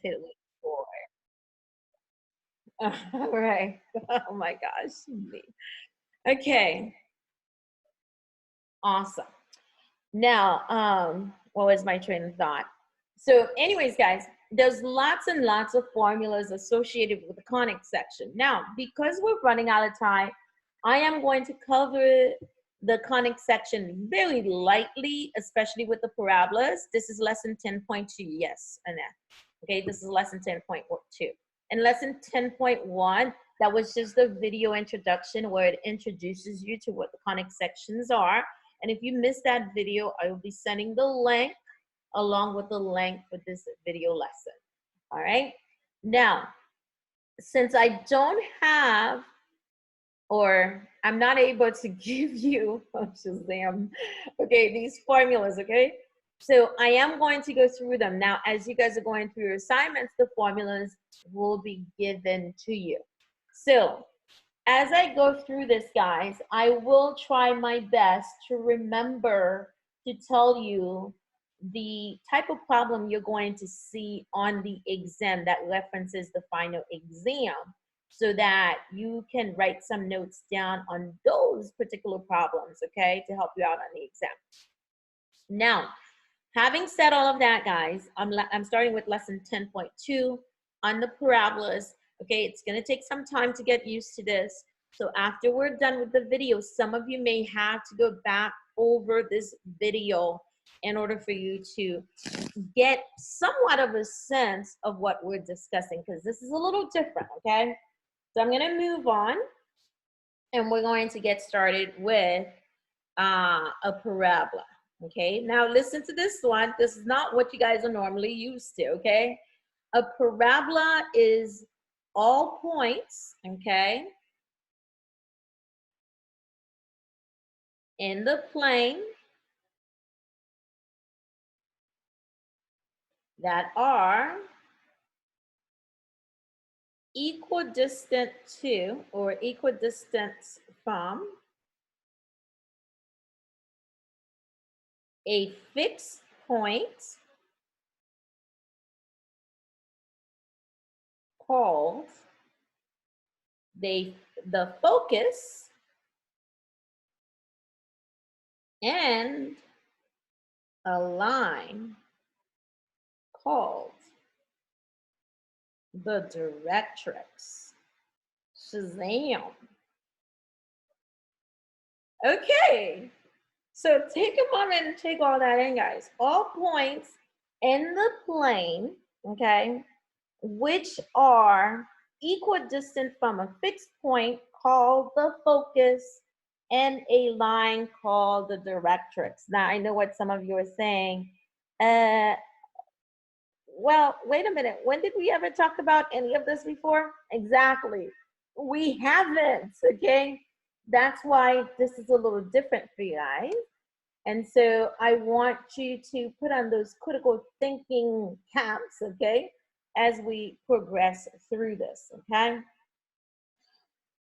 hit with 4. All right. Oh my gosh. Okay. Awesome. Now, what was my train of thought? So anyways, guys, there's lots and lots of formulas associated with the conic section. Now, because we're running out of time, I am going to cover the conic section very lightly, especially with the parabolas. This is lesson 10.2, yes, Annette. Okay, this is lesson 10.2. And lesson 10.1, that was just the video introduction where it introduces you to what the conic sections are. And if you missed that video, I will be sending the link along with the link for this video lesson. All right. Now, since I don't have, or I'm not able to give you, oh, Shazam, okay, these formulas, okay? So I am going to go through them. Now, as you guys are going through your assignments, the formulas will be given to you. So as I go through this, guys, I will try my best to remember to tell you the type of problem you're going to see on the exam that references the final exam so that you can write some notes down on those particular problems, okay, to help you out on the exam. Now, having said all of that, guys, I'm starting with lesson 10.2 on the parabolas. Okay, it's going to take some time to get used to this. So after we're done with the video, some of you may have to go back over this video in order for you to get somewhat of a sense of what we're discussing, because this is a little different, okay? So I'm going to move on, and we're going to get started with a parabola. Okay, now listen to this one. This is not what you guys are normally used to, okay? A parabola is all points, okay, in the plane that are equidistant to or equidistant from a fixed point called the focus and a line called the directrix. Shazam. Okay, so take a moment and take all that in, guys. All points in the plane, okay, which are equidistant from a fixed point called the focus and a line called the directrix. Now, I know what some of you are saying. Well, wait a minute. When did we ever talk about any of this before? Exactly. We haven't, okay? That's why this is a little different for you guys. And so I want you to put on those critical thinking caps, okay, as we progress through this, okay?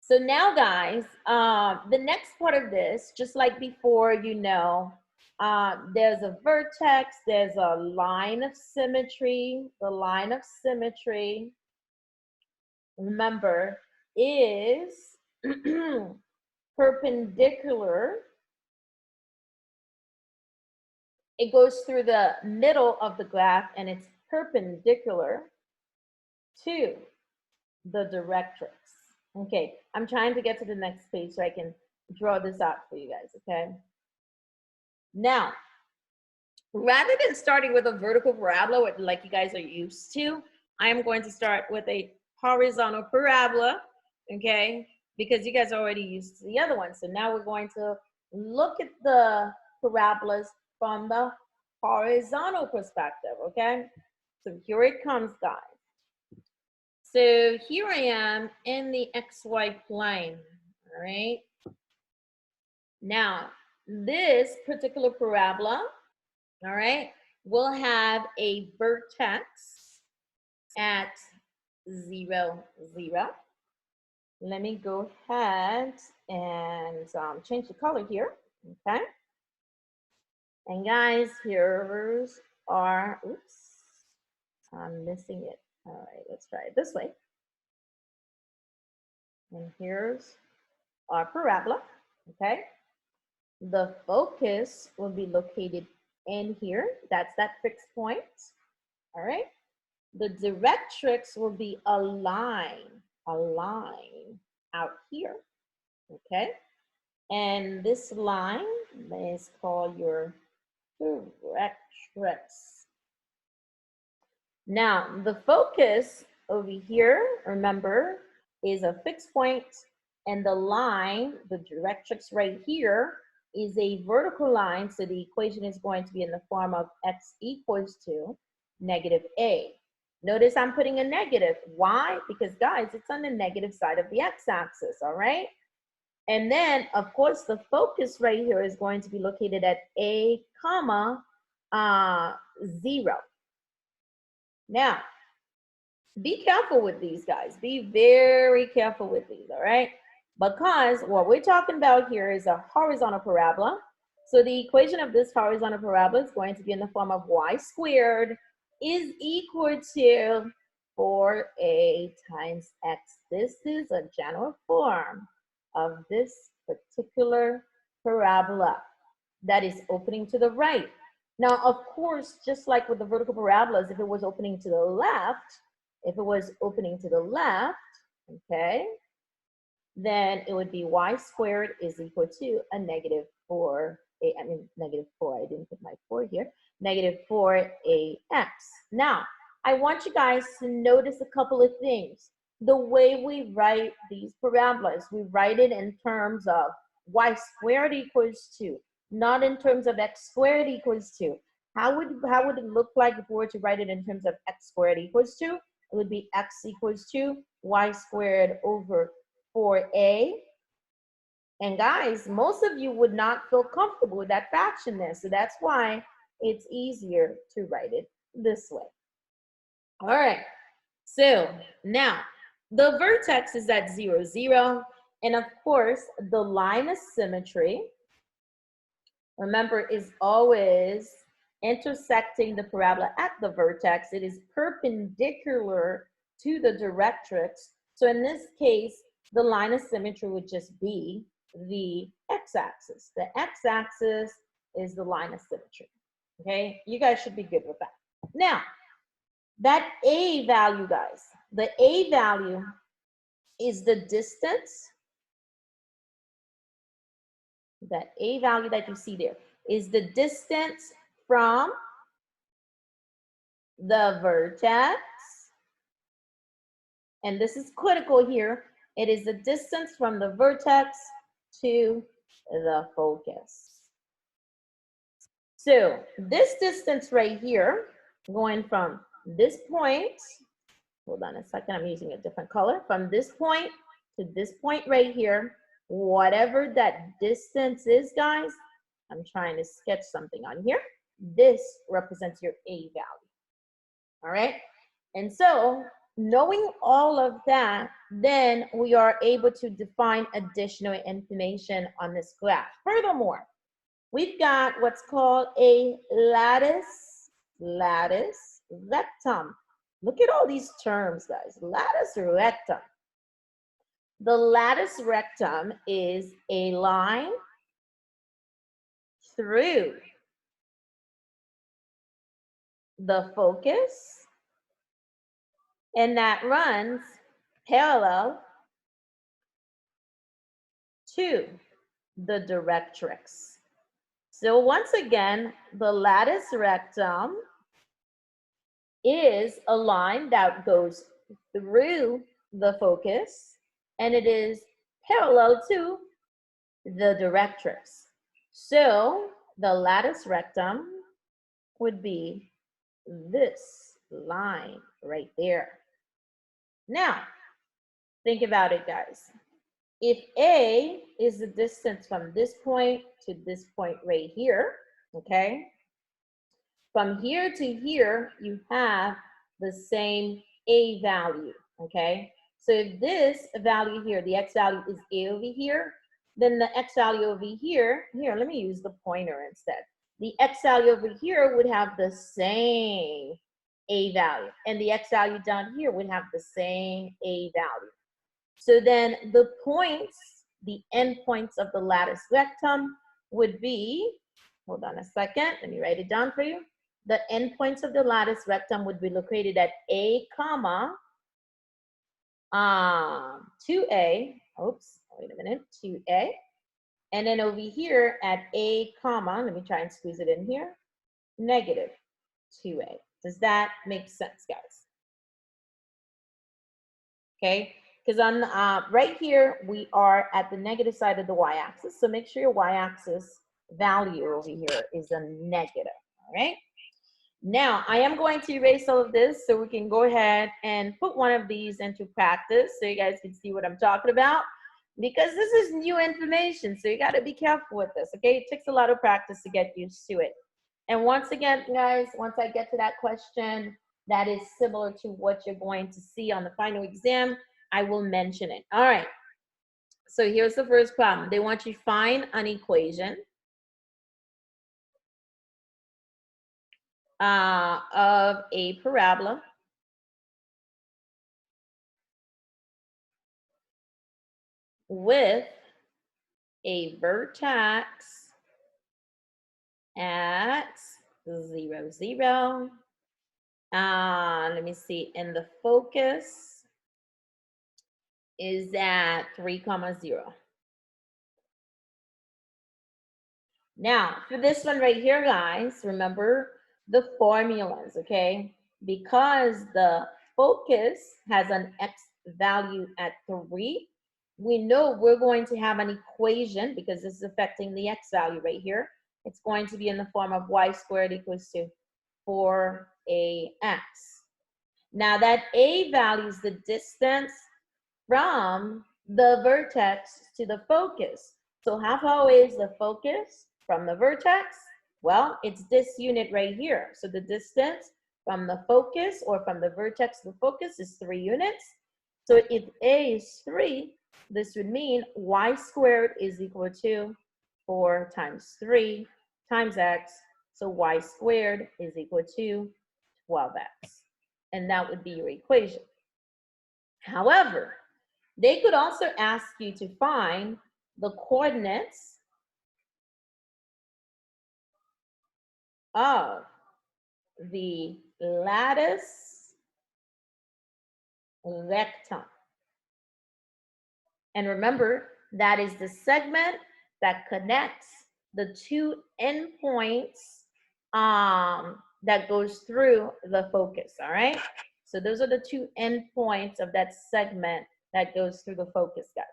So now, guys, the next part of this, just like before, you know, there's a vertex, there's a line of symmetry. The line of symmetry, remember, is perpendicular. It goes through the middle of the graph and it's perpendicular to the directrix. Okay, I'm trying to get to the next page so I can draw this out for you guys, okay? Now, rather than starting with a vertical parabola like you guys are used to, I am going to start with a horizontal parabola, okay? Because you guys are already used to the other one. So now we're going to look at the parabolas from the horizontal perspective, okay? So here it comes, guys. So here I am in the XY plane, all right? Now, this particular parabola, all right, will have a vertex at 0, 0. Let me go ahead and change the color here, okay? And guys, here's our, oops, I'm missing it. All right, let's try it this way. And here's our parabola, okay? The focus will be located in here. That's that fixed point, all right? The directrix will be a line out here, okay? And this line is called your directrix. Now, the focus over here, remember, is a fixed point, and the line, the directrix right here, is a vertical line, so the equation is going to be in the form of x equals to negative a. Notice I'm putting a negative. Why? Because, guys, it's on the negative side of the x-axis, all right? And then, of course, the focus right here is going to be located at a comma 0. Now, be careful with these, guys. Be very careful with these, all right? Because what we're talking about here is a horizontal parabola. So the equation of this horizontal parabola is going to be in the form of y squared is equal to 4a times x. This is a general form of this particular parabola that is opening to the right. Now, of course, just like with the vertical parabolas, if it was opening to the left, okay, then it would be y squared is equal to a negative 4, negative 4, I didn't put my 4 here, negative 4ax. Now, I want you guys to notice a couple of things. The way we write these parabolas, we write it in terms of y squared equals 2, not in terms of x squared equals 2. How would it look like if we were to write it in terms of x squared equals 2? It would be x equals 2 y squared over 4a. And guys, most of you would not feel comfortable with that fraction there. So that's why it's easier to write it this way. All right. So now the vertex is at 0, 0. And of course, the line of symmetry, remember, is always intersecting the parabola at the vertex. It is perpendicular to the directrix. So in this case, the line of symmetry would just be the x-axis. The x-axis is the line of symmetry. Okay, you guys should be good with that. Now, that a value, guys, the a value is the distance. That a value that you see there is the distance from the vertex, and this is critical here, it is the distance from the vertex to the focus. So this distance right here, going from this point, hold on a second, I'm using a different color, from this point to this point right here, whatever that distance is, guys, I'm trying to sketch something on here, this represents your a value. All right, and so knowing all of that, then we are able to define additional information on this graph. Furthermore, we've got what's called a lattice rectum. Look at all these terms, guys. Lattice rectum. The lattice rectum is a line through the focus, and that runs parallel to the directrix. So once again, the lattice rectum is a line that goes through the focus, and it is parallel to the directrix. So the lattice rectum would be this line right there. Now, think about it, guys. If A is the distance from this point to this point right here, okay? From here to here, you have the same A value, okay? So if this value here, the X value is A over here, then the X value over here, let me use the pointer instead. The X value over here would have the same A value. And the x value down here would have the same A value. So then the points, the endpoints of the lattice rectum would be, hold on a second, let me write it down for you. The endpoints of the lattice rectum would be located at A, comma, 2A, oops, wait a minute, 2A. And then over here at A, comma, let me try and squeeze it in here, negative 2A. Does that make sense, guys? Okay, because on right here, we are at the negative side of the y-axis. So make sure your y-axis value over here is a negative, all right? Now, I am going to erase all of this so we can go ahead and put one of these into practice so you guys can see what I'm talking about, because this is new information, so you got to be careful with this, okay? It takes a lot of practice to get used to it. And once again, guys, once I get to that question that is similar to what you're going to see on the final exam, I will mention it. All right, so here's the first problem. They want you to find an equation of a parabola with a vertex at 0, 0. Let me see, and the focus is at 3, 0. Now, for this one right here, guys, remember the formulas, okay? Because the focus has an x value at 3, we know we're going to have an equation, because this is affecting the x value right here. It's going to be in the form of y squared equals to 4ax. Now, that a value is the distance from the vertex to the focus. So how far away is the focus from the vertex? Well, it's this unit right here. So the distance from the focus, or from the vertex to the focus, is 3 units. So if A is 3, this would mean y squared is equal to 4 times 3 times x. So y squared is equal to 12x. And that would be your equation. However, they could also ask you to find the coordinates of the lattice rectum. And remember, that is the segment that connects the two endpoints that goes through the focus, all right? So those are the two endpoints of that segment that goes through the focus, guys.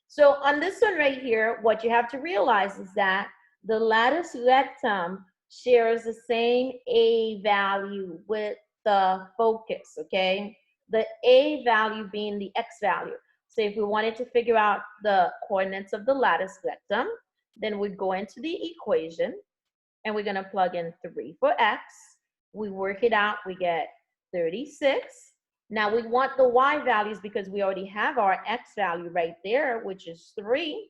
So on this one right here, what you have to realize is that the lattice rectum shares the same A value with the focus, okay? The A value being the X value. So if we wanted to figure out the coordinates of the lattice rectum, then we'd go into the equation and we're gonna plug in 3 for X. We work it out, we get 36. Now we want the Y values because we already have our X value right there, which is 3.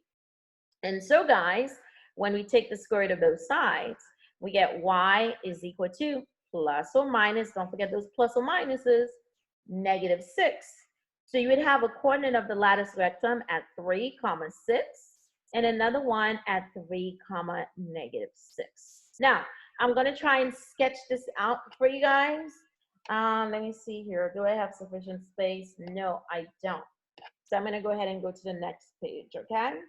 And so guys, when we take the square root of those sides, we get Y is equal to plus or minus, don't forget those plus or minuses, negative 6. So you would have a coordinate of the lattice rectum at 3, 6, and another one at 3, negative 6. Now, I'm going to try and sketch this out for you guys. Let me see here. Do I have sufficient space? No, I don't. So I'm going to go ahead and go to the next page, okay?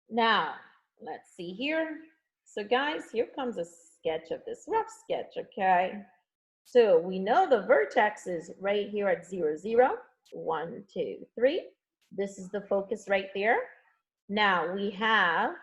Now, let's see here. So guys, here comes a sketch of this rough sketch, okay? So we know the vertex is right here at 0, 0. 1, 2, 3. This is the focus right there. Now we have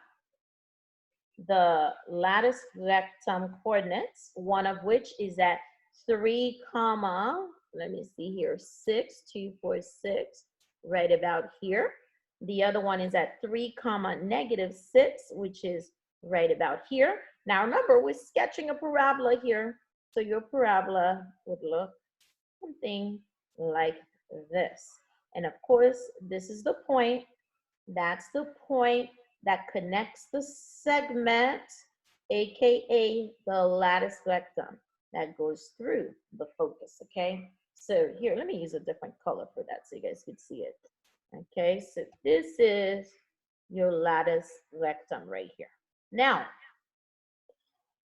the lattice rectum coordinates, one of which is at 3, let me see here, 6, 2, 4, 6, right about here. The other one is at 3, negative 6, which is right about here. Now remember, we're sketching a parabola here. So your parabola would look something like this. And of course, this is the point. That's the point that connects the segment, AKA the lattice rectum. that goes through the focus, okay? So here, let me use a different color for that so you guys can see it. Okay, so this is your lattice rectum right here. Now,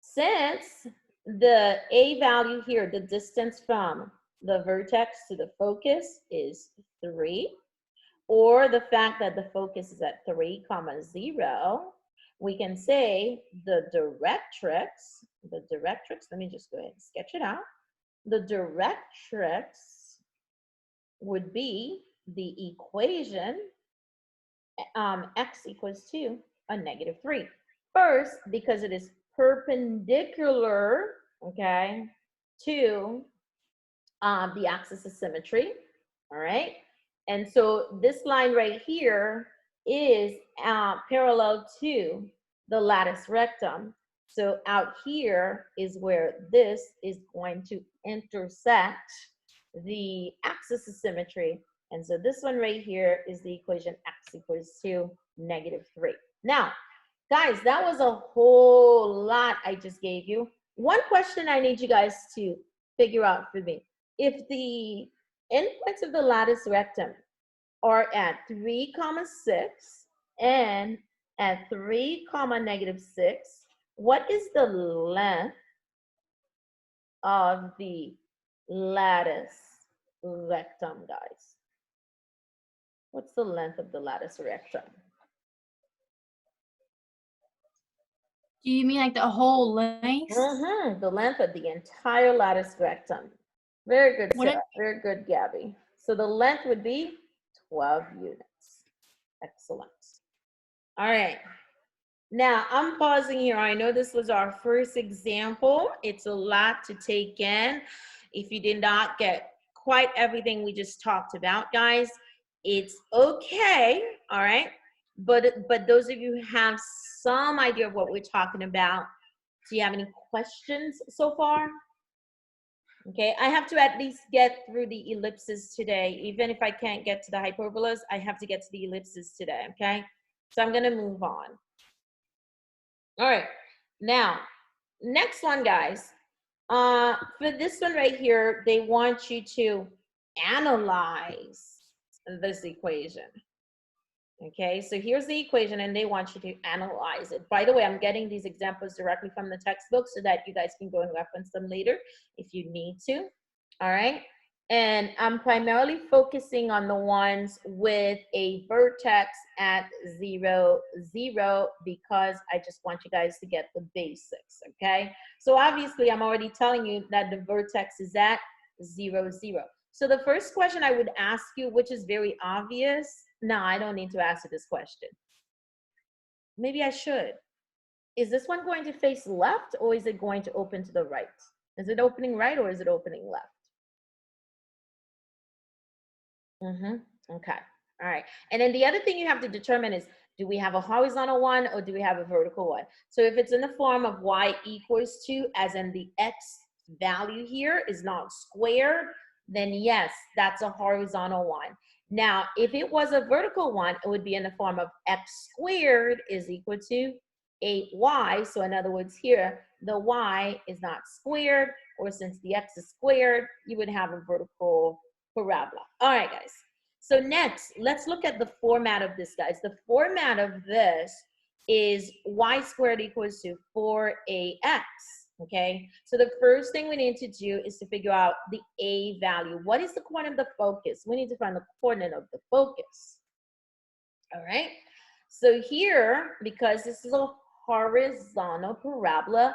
since the A value here, the distance from the vertex to the focus is 3, or the fact that the focus is at 3, 0, we can say the directrix, let me just go ahead and sketch it out. The directrix would be the equation x equals to a -3. First, because it is perpendicular, okay, to the axis of symmetry, all right? And so this line right here is parallel to the lattice rectum. So out here is where this is going to intersect the axis of symmetry. And so this one right here is the equation x equals to -3. Now, guys, that was a whole lot I just gave you. One question I need you guys to figure out for me. If the endpoints of the lattice rectum are at 3, 6 and at 3, -6, what is the length of the lattice rectum, guys? What's the length of the lattice rectum? Do you mean like the whole length? The length of the entire lattice rectum. Very good, What Sarah. Very good, Gabby. So the length would be 12 units. Excellent. All right. Now, I'm pausing here. I know this was our first example. It's a lot to take in. If you did not get quite everything we just talked about, guys, it's okay, all right? But those of you who have some idea of what we're talking about, do you have any questions so far? Okay, I have to at least get through the ellipses today. Even if I can't get to the hyperbolas, I have to get to the ellipses today, okay? So I'm gonna move on. All right, now, next one, guys. For this one right here, they want you to analyze this equation. Okay, so here's the equation and they want you to analyze it. By the way, I'm getting these examples directly from the textbook so that you guys can go and reference them later if you need to. All right, and I'm primarily focusing on the ones with a vertex at 0, 0, because I just want you guys to get the basics, okay? So obviously I'm already telling you that the vertex is at 0, 0. So the first question I would ask you, which is very obvious, no, I don't need to answer this question. Maybe I should. Is this one going to face left or is it going to open to the right? Is it opening right or is it opening left? Okay. All right. And then the other thing you have to determine is, do we have a horizontal one or do we have a vertical one? So if it's in the form of y equals 2, as in the x value here is not squared, then yes, that's a horizontal one. Now, if it was a vertical one, it would be in the form of x squared is equal to 8y. So in other words here, the y is not squared, or since the x is squared, you would have a vertical parabola. All right, guys. So next, let's look at the format of this, guys. The format of this is y squared equals to 4ax, okay? So the first thing we need to do is to figure out the a value. What is the coordinate of the focus? We need to find the coordinate of the focus, all right? So here, because this is a horizontal parabola,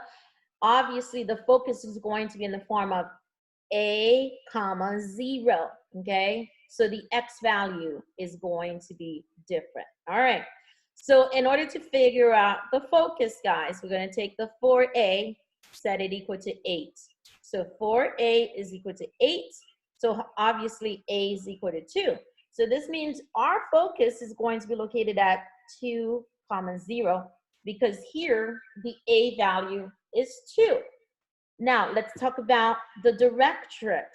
obviously the focus is going to be in the form of a comma 0, okay? So the x value is going to be different. All right. So in order to figure out the focus, guys, we're going to take the 4a, set it equal to 8. So 4a is equal to 8. So obviously a is equal to 2. So this means our focus is going to be located at 2, 0, because here the a value is 2. Now, let's talk about the directrix.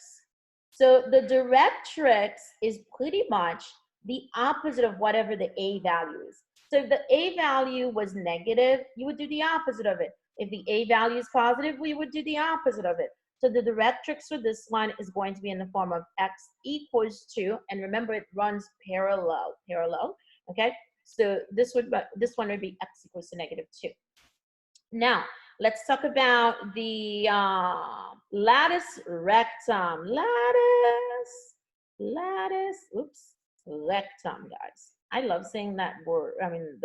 So the directrix is pretty much the opposite of whatever the a value is. So if the a value was negative, you would do the opposite of it. If the A value is positive, we would do the opposite of it. So the directrix for this one is going to be in the form of x equals 2, and remember it runs parallel, okay? So this one would be x equals to -2. Now, let's talk about the lattice rectum. Rectum, guys. I love saying that word. I mean,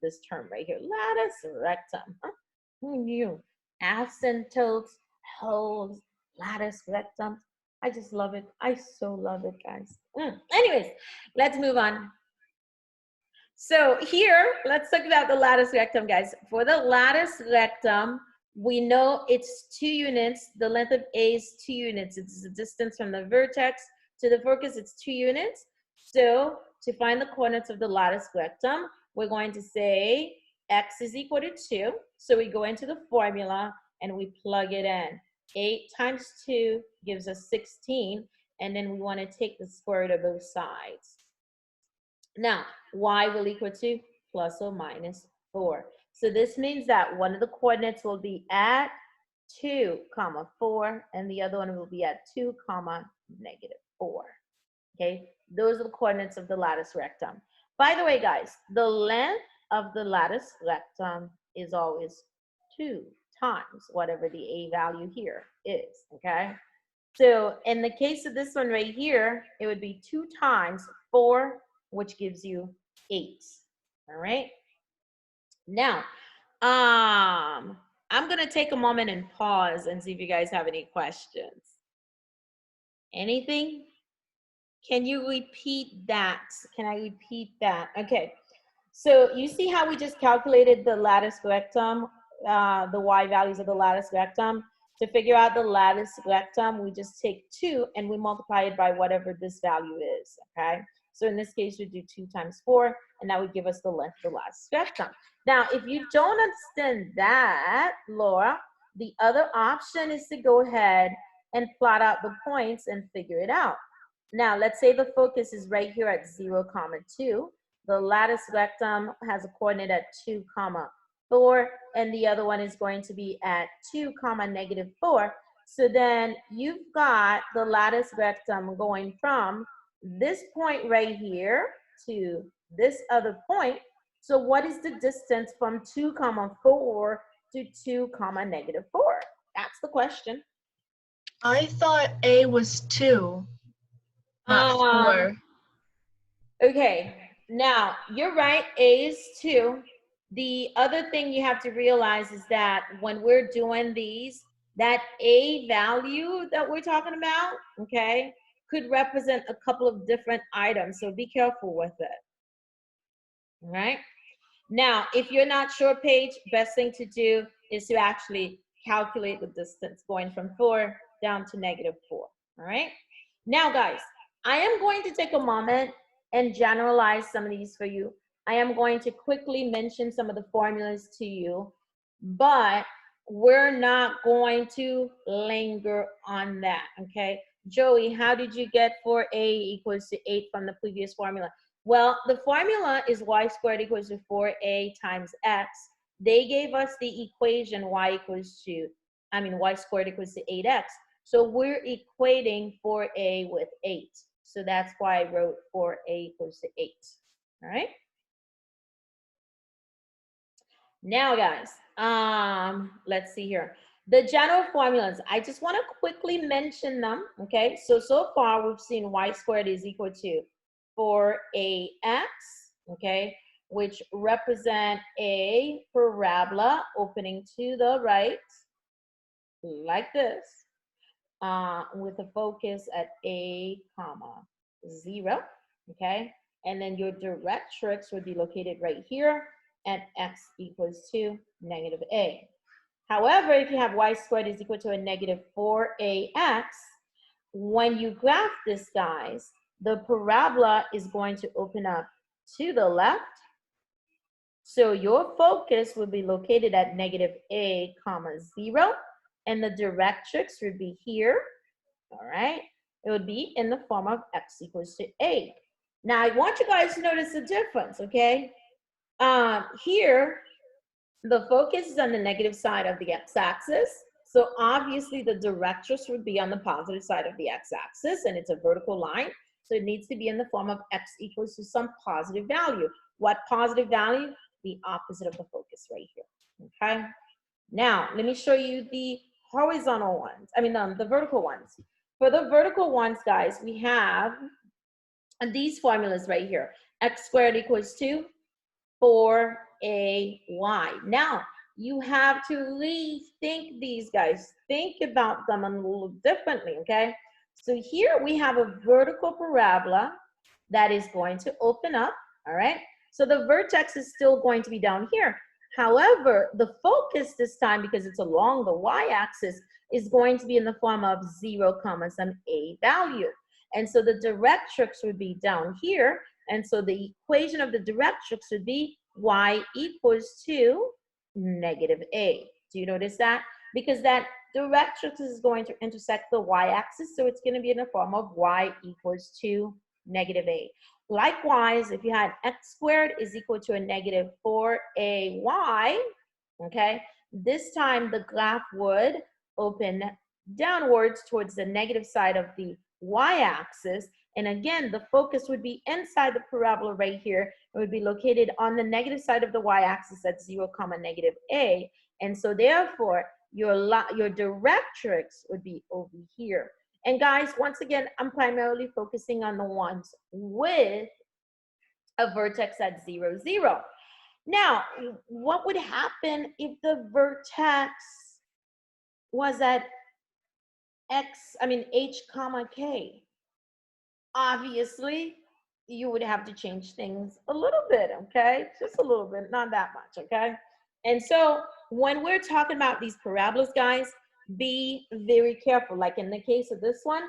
this term right here, lattice rectum. Huh? Who knew? Asymptotes, holes, lattice rectum. I just love it. I so love it, guys. Anyways, let's move on. So here, let's talk about the lattice rectum, guys. For the lattice rectum, we know it's 2 units. The length of A is 2 units. It's the distance from the vertex to the focus. It's 2 units. So to find the coordinates of the lattice rectum, we're going to say x is equal to 2. So we go into the formula and we plug it in. 8 times 2 gives us 16. And then we want to take the square root of both sides. Now, y will equal to plus or minus 4. So this means that one of the coordinates will be at 2, 4, and the other one will be at 2, -4. Okay, those are the coordinates of the lattice rectum. By the way, guys, the length of the lattice rectum is always 2 times whatever the A value here is, okay? So in the case of this one right here, it would be 2 times 4, which gives you 8. All right. Now, I'm going to take a moment and pause and see if you guys have any questions. Anything? Can you repeat that? Can I repeat that? Okay. So you see how we just calculated the lattice rectum, the y values of the lattice rectum? To figure out the lattice rectum, we just take 2 and we multiply it by whatever this value is, okay? So in this case, we do 2 times 4, and that would give us the length of the lattice rectum. Now, if you don't understand that, Laura, the other option is to go ahead and plot out the points and figure it out. Now, let's say the focus is right here at 0, 2. The lattice rectum has a coordinate at 2, 4, and the other one is going to be at 2, -4. So then you've got the lattice rectum going from this point right here to this other point. So what is the distance from 2, 4 to 2, -4? That's the question. I thought A was 2, not 4. Okay, now you're right, A is 2. The other thing you have to realize is that when we're doing these, that A value that we're talking about, okay, could represent a couple of different items. So be careful with it. All right. Now, if you're not sure, Paige, best thing to do is to actually calculate the distance going from 4 down to -4. All right. Now, guys, I am going to take a moment and generalize some of these for you. I am going to quickly mention some of the formulas to you, but we're not going to linger on that, okay? Joey, how did you get 4a equals to 8 from the previous formula? Well, the formula is y squared equals to 4a times x. They gave us the equation y squared equals to 8x. So we're equating 4a with 8. So that's why I wrote 4a equals to 8. All right. Now, guys, let's see here. The general formulas, I just want to quickly mention them, okay? So far, we've seen y squared is equal to 4ax, okay, which represent a parabola opening to the right, like this, with a focus at a, 0, okay? And then your directrix would be located right here at x equals to -a. However, if you have y squared is equal to a -4ax, when you graph this, guys, the parabola is going to open up to the left. So your focus would be located at -a, 0, and the directrix would be here, all right? It would be in the form of x equals to a. Now, I want you guys to notice the difference, okay? Here, The focus is on the negative side of the x-axis. So obviously the directrix would be on the positive side of the x-axis, and it's a vertical line. So it needs to be in the form of x equals to some positive value. What positive value? The opposite of the focus right here, okay? Now, let me show you the horizontal ones, the vertical ones. For the vertical ones, guys, we have these formulas right here. X squared equals to 4ay. Now, you have to rethink these, guys. Think about them a little differently, okay? So here we have a vertical parabola that is going to open up, all right? So the vertex is still going to be down here. However, the focus this time, because it's along the y-axis, is going to be in the form of 0, some a value. And so the directrix would be down here. And so the equation of the directrix would be y equals to negative a. Do you notice that? Because that directrix is going to intersect the y-axis, so it's going to be in the form of y equals to negative a. Likewise, if you had x squared is equal to a negative 4ay, okay, this time the graph would open downwards towards the negative side of the y-axis. And again, the focus would be inside the parabola right here. It would be located on the negative side of the y-axis at 0, negative a. And so therefore, your directrix would be over here. And guys, once again, I'm primarily focusing on the ones with a vertex at 0, 0. Now, what would happen if the vertex was at h, k? Obviously, you would have to change things a little bit, okay? Just a little bit, not that much, okay? And so when we're talking about these parabolas, guys, be very careful. Like in the case of this one,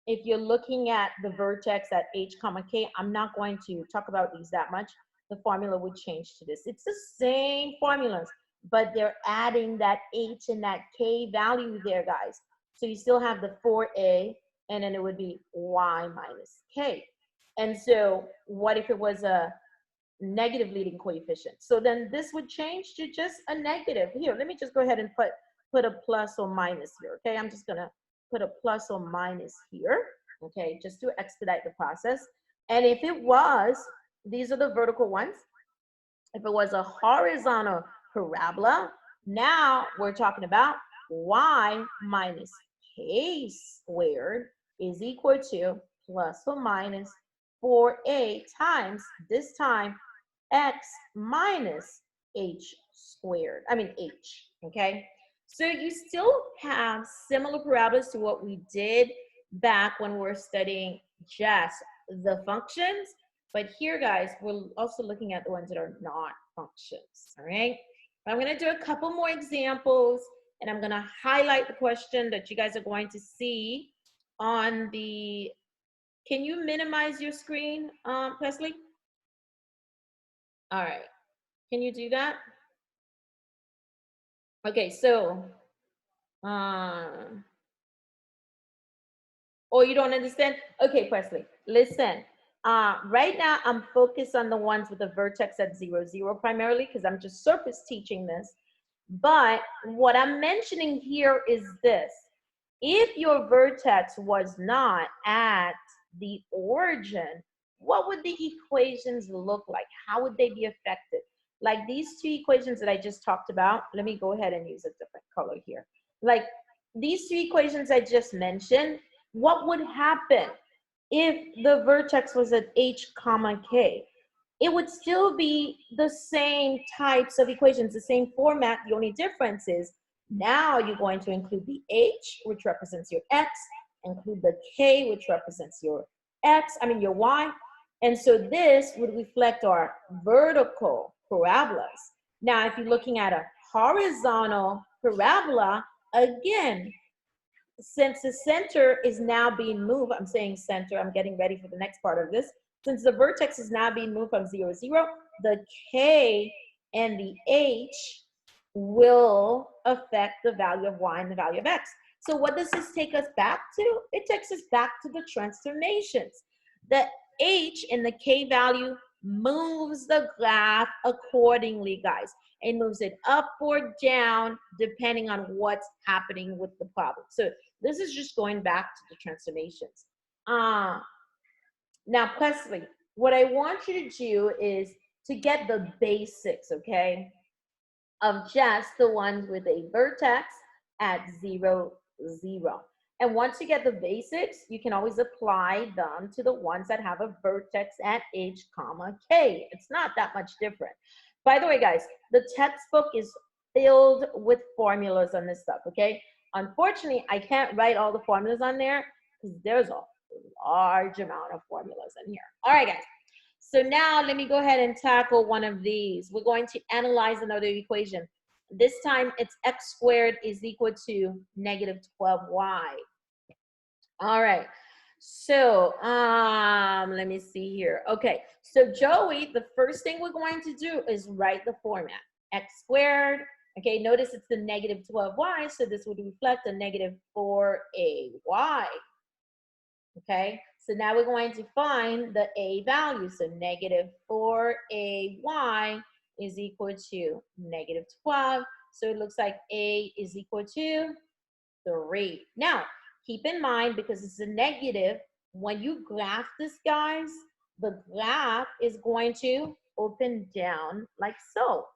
if you're looking at the vertex at h, k, I'm not going to talk about these that much. The formula would change to this. It's the same formulas, but they're adding that h and that k value there, guys. So you still have the 4a, and then it would be y minus k. And so what if it was a negative leading coefficient? So then this would change to just a negative. Here, let me just go ahead and put a plus or minus here, okay? I'm just gonna put a plus or minus here, okay, just to expedite the process. And if it was, these are the vertical ones. If it was a horizontal parabola, now we're talking about y minus k squared is equal to plus or minus 4a times, this time, x minus h squared, h, okay? So you still have similar parabolas to what we did back when we're studying just the functions, but here, guys, we're also looking at the ones that are not functions, all right? I'm gonna do a couple more examples, and I'm gonna highlight the question that you guys are going to see on the, can you minimize your screen, Presley? All right, can you do that? Okay, so, oh, you don't understand? Okay, Presley, listen. Right now, I'm focused on the ones with the vertex at 0, 0 primarily, because I'm just surface teaching this. But what I'm mentioning here is this. If your vertex was not at the origin, what would the equations look like? How would they be affected? Like these two equations that I just talked about, let me go ahead and use a different color here. Like these two equations I just mentioned, what would happen if the vertex was at h, k? It would still be the same types of equations, the same format. The only difference is now you're going to include the h, which represents your x, include the k, which represents your your y. And so this would reflect our vertical parabolas. Now, if you're looking at a horizontal parabola, again, since the center is now being moved, I'm saying center, I'm getting ready for the next part of this. Since the vertex is now being moved from 0, 0, the k and the h will affect the value of y and the value of x. So what does this take us back to? It takes us back to the transformations. The h and the k value moves the graph accordingly, guys. It moves it up or down depending on what's happening with the problem. So this is just going back to the transformations. Now, Presley, what I want you to do is to get the basics, okay, of just the ones with a vertex at 0, 0. And once you get the basics, you can always apply them to the ones that have a vertex at h, comma, k. It's not that much different. By the way, guys, the textbook is filled with formulas on this stuff, okay? Unfortunately, I can't write all the formulas on there because there's a large amount of formulas in here. All right, guys. So now let me go ahead and tackle one of these. We're going to analyze another equation. This time it's x squared is equal to negative 12y. All right. So let me see here. Okay. So Joey, the first thing we're going to do is write the format. X squared. Okay. Notice it's the negative 12y. So this would reflect a negative 4ay. Okay. So now we're going to find the a value. So negative 4ay is equal to negative 12. So it looks like a is equal to 3. Now, keep in mind, because it's a negative, when you graph this, guys, the graph is going to open down like so.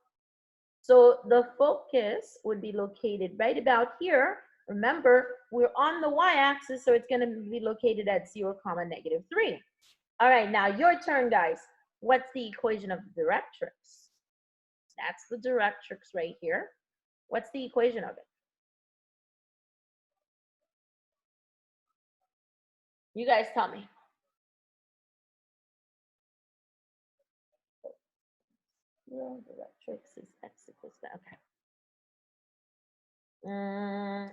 So the focus would be located right about here. Remember, we're on the y-axis, so it's going to be located at 0, negative 3. All right, now your turn, guys. What's the equation of the directrix? That's the directrix right here. What's the equation of it? You guys tell me. Directrix is x equals to, okay.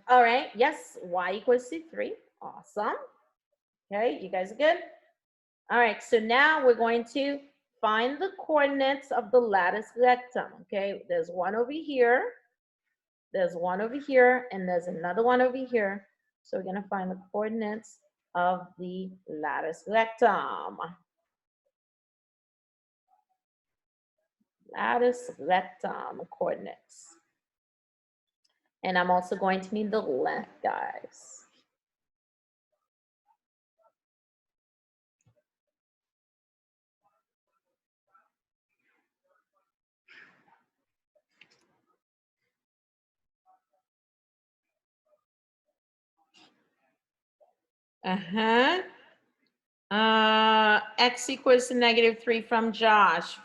All right, yes, y equals to 3. Awesome. Okay, you guys are good? All right, so now we're going to find the coordinates of the lattice rectum. Okay, there's one over here, there's one over here, and there's another one over here. So we're going to find the coordinates of the lattice rectum. Lattice rectum coordinates. And I'm also going to need the length, guys. X equals to negative 3 from Josh.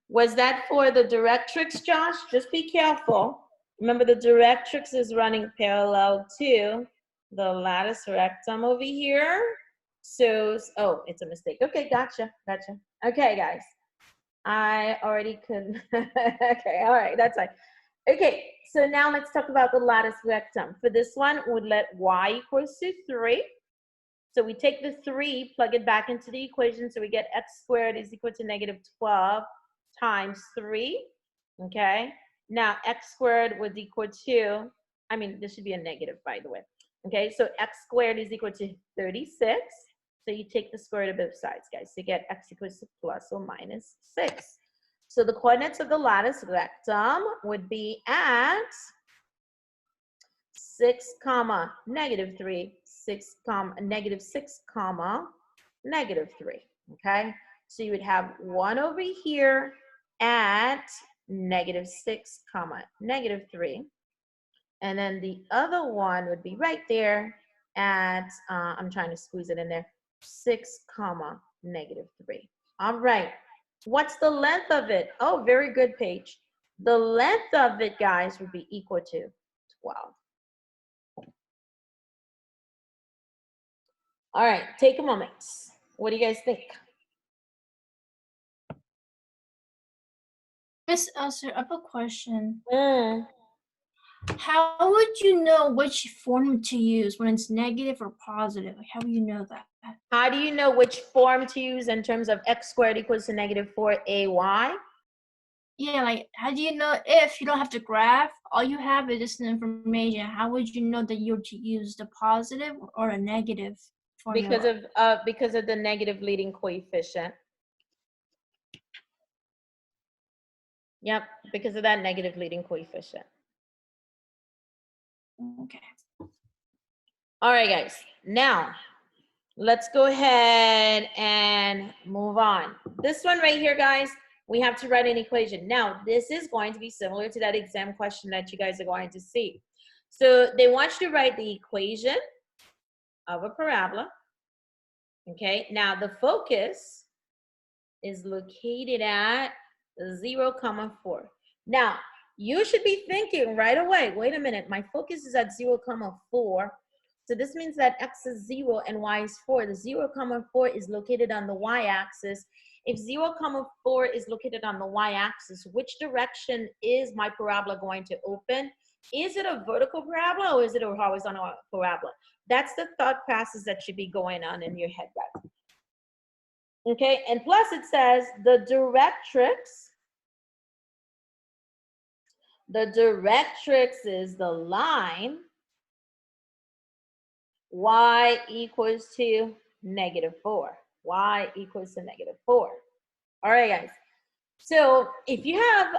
Was that for the directrix, Josh? Just be careful. Remember, the directrix is running parallel to the lattice rectum over here. So, oh, it's a mistake. Okay, gotcha. Okay, guys. I already could. Okay, all right, that's fine. Okay, so now let's talk about the lattice rectum. For this one, we'd let y equals to 3. So we take the 3, plug it back into the equation, so we get x squared is equal to negative 12 times 3, okay? Now, x squared was equal to, I mean, this should be a negative, by the way. Okay, so x squared is equal to 36. So you take the square root of both sides, guys, to get x equals to plus or minus 6. So the coordinates of the lattice rectum would be at 6, negative 3, 6, negative 6, negative 3, okay? So you would have one over here at negative 6, negative 3. And then the other one would be right there at, I'm trying to squeeze it in there, 6, negative 3. All right. What's the length of it? Oh, very good, Paige. The length of it, guys, would be equal to 12. All right, take a moment. What do you guys think? Miss Elser, I have a question. How would you know which form to use when it's negative or positive? Like, how do you know that? How do you know which form to use in terms of x squared equals to negative 4ay? Yeah, like, how do you know if you don't have to graph? All you have is just information. How would you know that you're to use the positive or a negative formula? Because of the negative leading coefficient. Yep, because of that negative leading coefficient. Okay. All right, guys. Now, let's go ahead and move on. This one right here, guys, we have to write an equation. Now, this is going to be similar to that exam question that you guys are going to see. So they want you to write the equation of a parabola. Okay, now the focus is located at 0, 4. Now, you should be thinking right away, wait a minute, my focus is at 0, 4. So this means that x is 0 and y is 4. The 0, 4 is located on the y-axis. If 0, 4 is located on the y-axis, which direction is my parabola going to open? Is it a vertical parabola or is it a horizontal parabola? That's the thought process that should be going on in your head, guys. Okay, and plus it says the directrix is the line y equals to -4. Y equals to -4. All right, guys. So if you have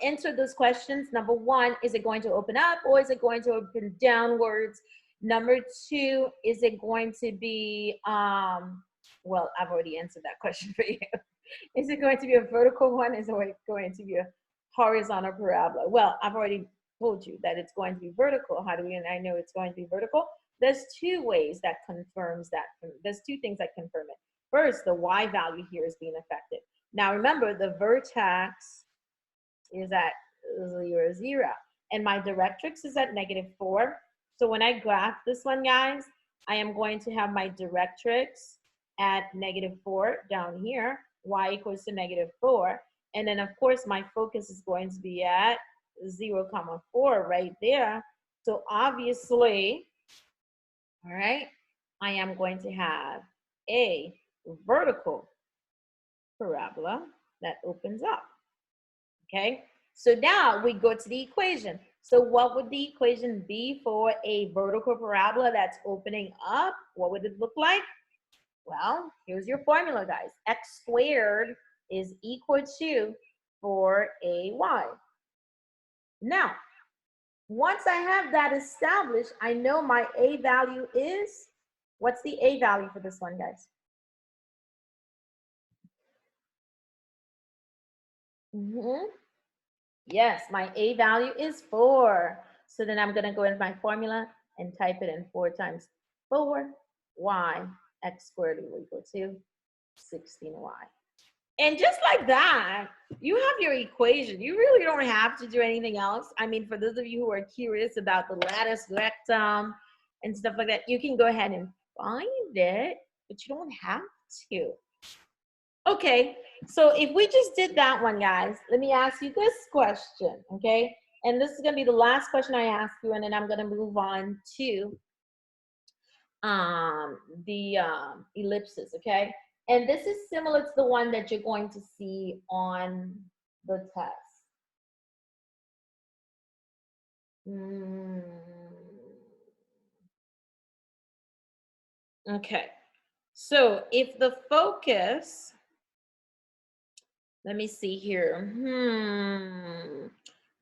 answered those questions, number one, is it going to open up or is it going to open downwards? Number two, is it going to be, well, I've already answered that question for you. Is it going to be a vertical one? Is it going to be a horizontal parabola? Well, I've already told you that it's going to be vertical. How do I know it's going to be vertical? There's two ways that confirms that. There's two things that confirm it. First, the y value here is being affected. Now remember, the vertex is at 0, 0, and my directrix is at -4. So when I graph this one, guys, I am going to have my directrix at -4 down here, y equals to -4. And then, of course, my focus is going to be at 0, 4 right there. So obviously, all right, I am going to have a vertical parabola that opens up. Okay, so now we go to the equation. So what would the equation be for a vertical parabola that's opening up? What would it look like? Well, here's your formula, guys. X squared is equal to 4ay. Now, once I have that established, I know my a value is, what's the a value for this one, guys? Yes, my a value is 4. So then I'm going to go into my formula and type it in 4 times 4, y, x squared is equal to 16y. And just like that, you have your equation. You really don't have to do anything else. I mean, for those of you who are curious about the lattice rectum and stuff like that, you can go ahead and find it, but you don't have to. Okay, so if we just did that one, guys, let me ask you this question, okay? And this is gonna be the last question I ask you, and then I'm gonna move on to the ellipses, okay? And this is similar to the one that you're going to see on the test. Okay, so if the focus, let me see here.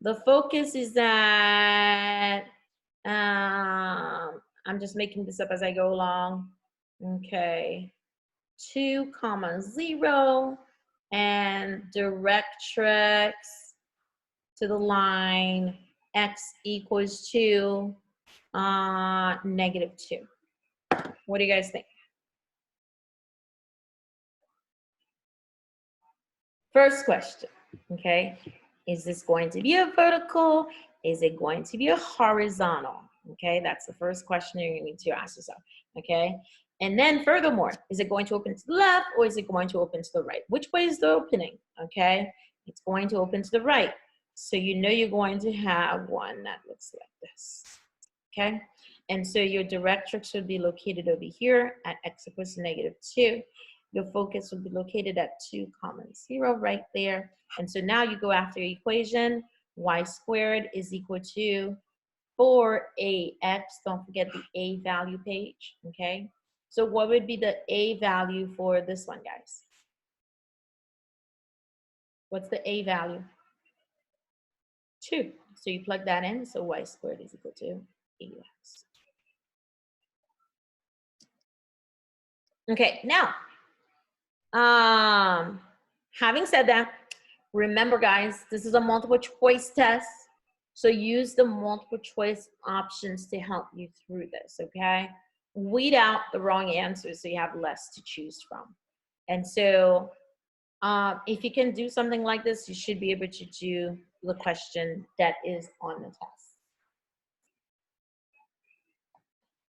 The focus is that, I'm just making this up as I go along. Okay, 2, 0, and directrix to the line x equals to -2. What do you guys think? First question, okay, is this going to be a vertical? Is it going to be a horizontal? Okay, that's the first question you need to ask yourself, okay? And then furthermore, is it going to open to the left or is it going to open to the right? Which way is the opening, okay? It's going to open to the right. So you know you're going to have one that looks like this, okay? And so your directrix would be located over here at x equals to -2. Your focus will be located at 2, 0 right there. And so now you go after your equation, y squared is equal to 4ax. Don't forget the a value page, okay? So what would be the a value for this one, guys? What's the a value? 2. So you plug that in, so y squared is equal to 8x. Okay, now, having said that, remember guys, this is a multiple choice test. So use the multiple choice options to help you through this, okay? Weed out the wrong answers so you have less to choose from. And so if you can do something like this, you should be able to do the question that is on the test.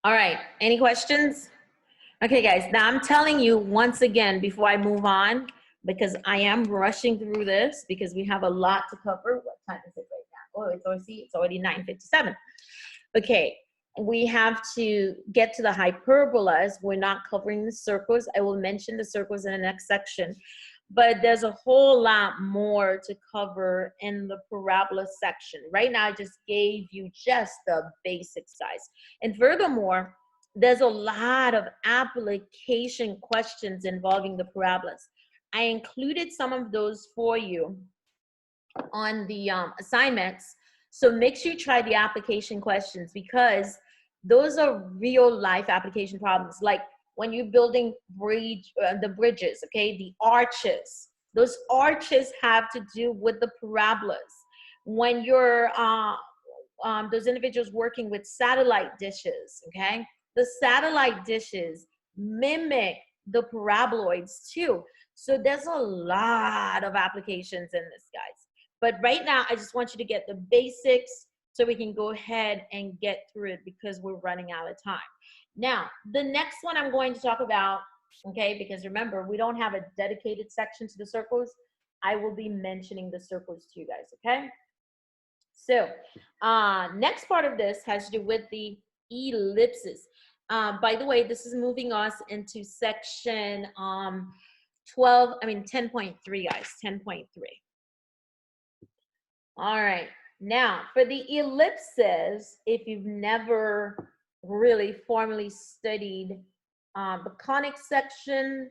All right, any questions? Okay, guys, now I'm telling you once again before I move on, because I am rushing through this because we have a lot to cover. What time is it right now? Oh, it's already 9:57. Okay, we have to get to the hyperbolas. We're not covering the circles. I will mention the circles in the next section, but there's a whole lot more to cover in the parabola section. Right now, I just gave you just the basic size. And furthermore, there's a lot of application questions involving the parabolas. I included some of those for you on the assignments. So make sure you try the application questions because those are real life application problems. Like when you're building the bridges, okay, the arches. Those arches have to do with the parabolas. When you're those individuals working with satellite dishes, okay, the satellite dishes mimic the paraboloids too. So there's a lot of applications in this, guys. But right now, I just want you to get the basics so we can go ahead and get through it because we're running out of time. Now, the next one I'm going to talk about, okay, because remember, we don't have a dedicated section to the circles. I will be mentioning the circles to you guys, okay? So next part of this has to do with the ellipses. By the way, this is moving us into section 10.3, guys, 10.3. All right, now for the ellipses, if you've never really formally studied the conic section,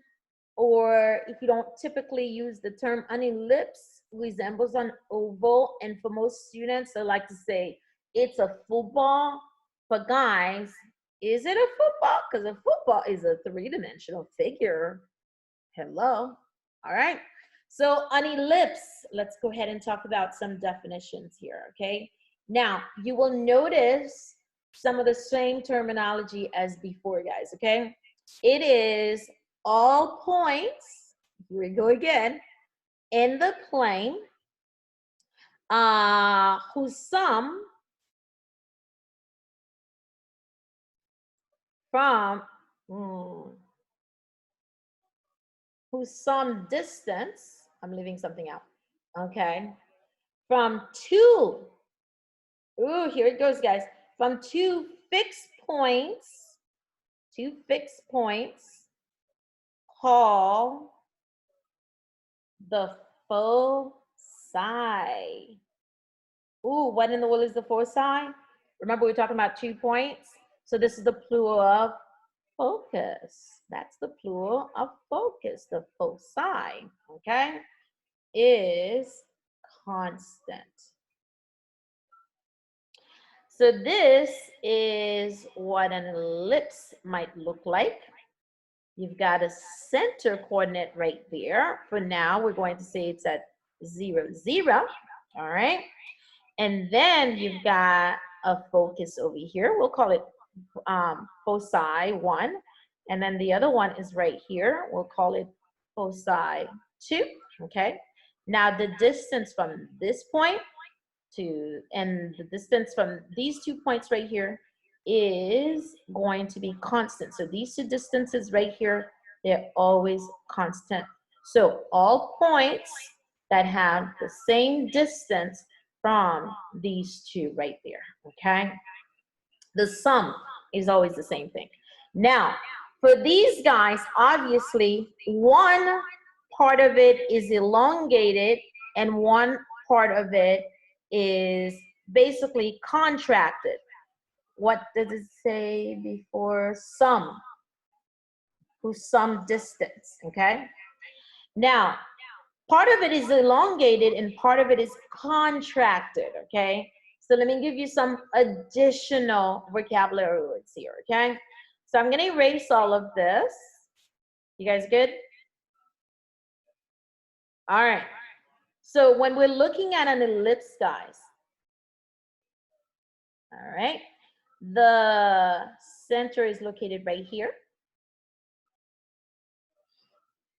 or if you don't typically use the term, an ellipse resembles an oval, and for most students, they like to say it's a football. But guys, is it a football? Because a football is a three-dimensional figure. Hello, all right. So an ellipse, let's go ahead and talk about some definitions here, okay? Now, you will notice some of the same terminology as before, guys, okay? It is all points, here we go again, in the plane whose sum from, whose sum distance, I'm leaving something out, okay, from two, here it goes, guys, from two fixed points, call the foci. Ooh, what in the world is the foci? Remember we were talking about 2 points? So this is the plural of focus. That's the plural of focus. The foci, okay, is constant. So this is what an ellipse might look like. You've got a center coordinate right there. For now, we're going to say it's at 0, 0. All right. And then you've got a focus over here. We'll call it foci 1. And then the other one is right here. We'll call it foci 2. Okay. Now the distance from this point and the distance from these 2 points right here is going to be constant. So these 2 distances right here, they're always constant. So all points that have the same distance from these 2 right there, okay? The sum is always the same thing. Now, for these guys, obviously, one part of it is elongated and one part of it is basically contracted. What does it say before? Sum, whose sum distance, okay? Now, part of it is elongated and part of it is contracted, okay? So let me give you some additional vocabulary words here, okay? So I'm gonna erase all of this. You guys good? All right. So when we're looking at an ellipse, guys, all right, the center is located right here.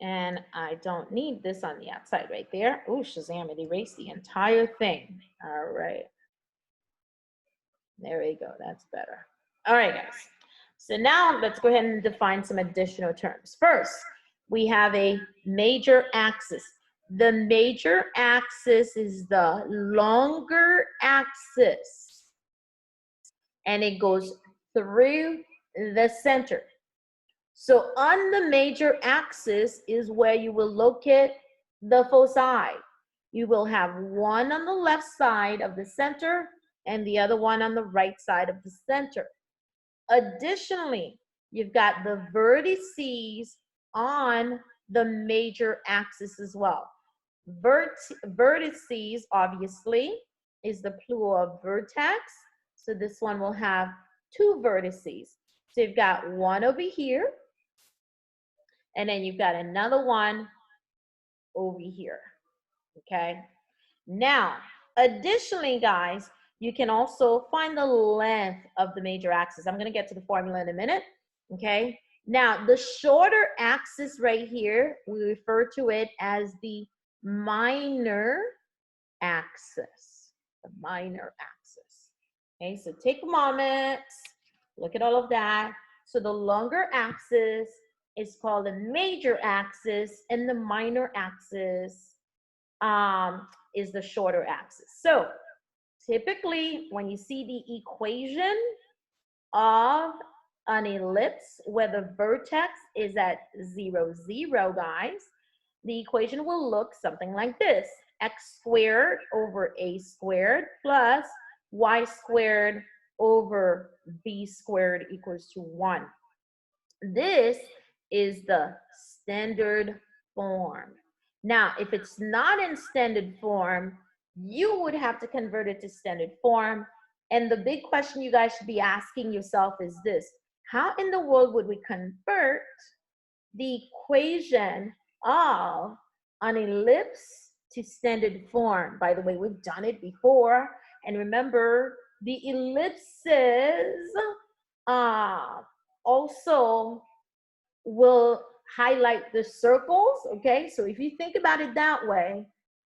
And I don't need this on the outside right there. Oh, Shazam, it erased the entire thing. All right. There we go. That's better. All right, guys. So now let's go ahead and define some additional terms. First, we have a major axis. The major axis is the longer axis, and it goes through the center. So on the major axis is where you will locate the foci. You will have one on the left side of the center and the other one on the right side of the center. Additionally, you've got the vertices on the major axis as well. Vertices, obviously, is the plural of vertex. So this one will have two vertices. So you've got one over here, and then you've got another one over here, okay? Now, additionally, guys, you can also find the length of the major axis. I'm gonna get to the formula in a minute, okay? Now, the shorter axis right here, we refer to it as the minor axis, the minor axis. Okay, so take a moment, look at all of that. So the longer axis is called the major axis, and the minor axis is the shorter axis. So typically, when you see the equation of an ellipse where the vertex is at 0, 0, guys, the equation will look something like this. X squared over a squared plus y squared over b squared equals to 1. This is the standard form. Now, if it's not in standard form, you would have to convert it to standard form. And the big question you guys should be asking yourself is this: how in the world would we convert the equation of an ellipse to standard form? By the way, we've done it before. And remember, the ellipses also will highlight the circles, okay? So if you think about it that way,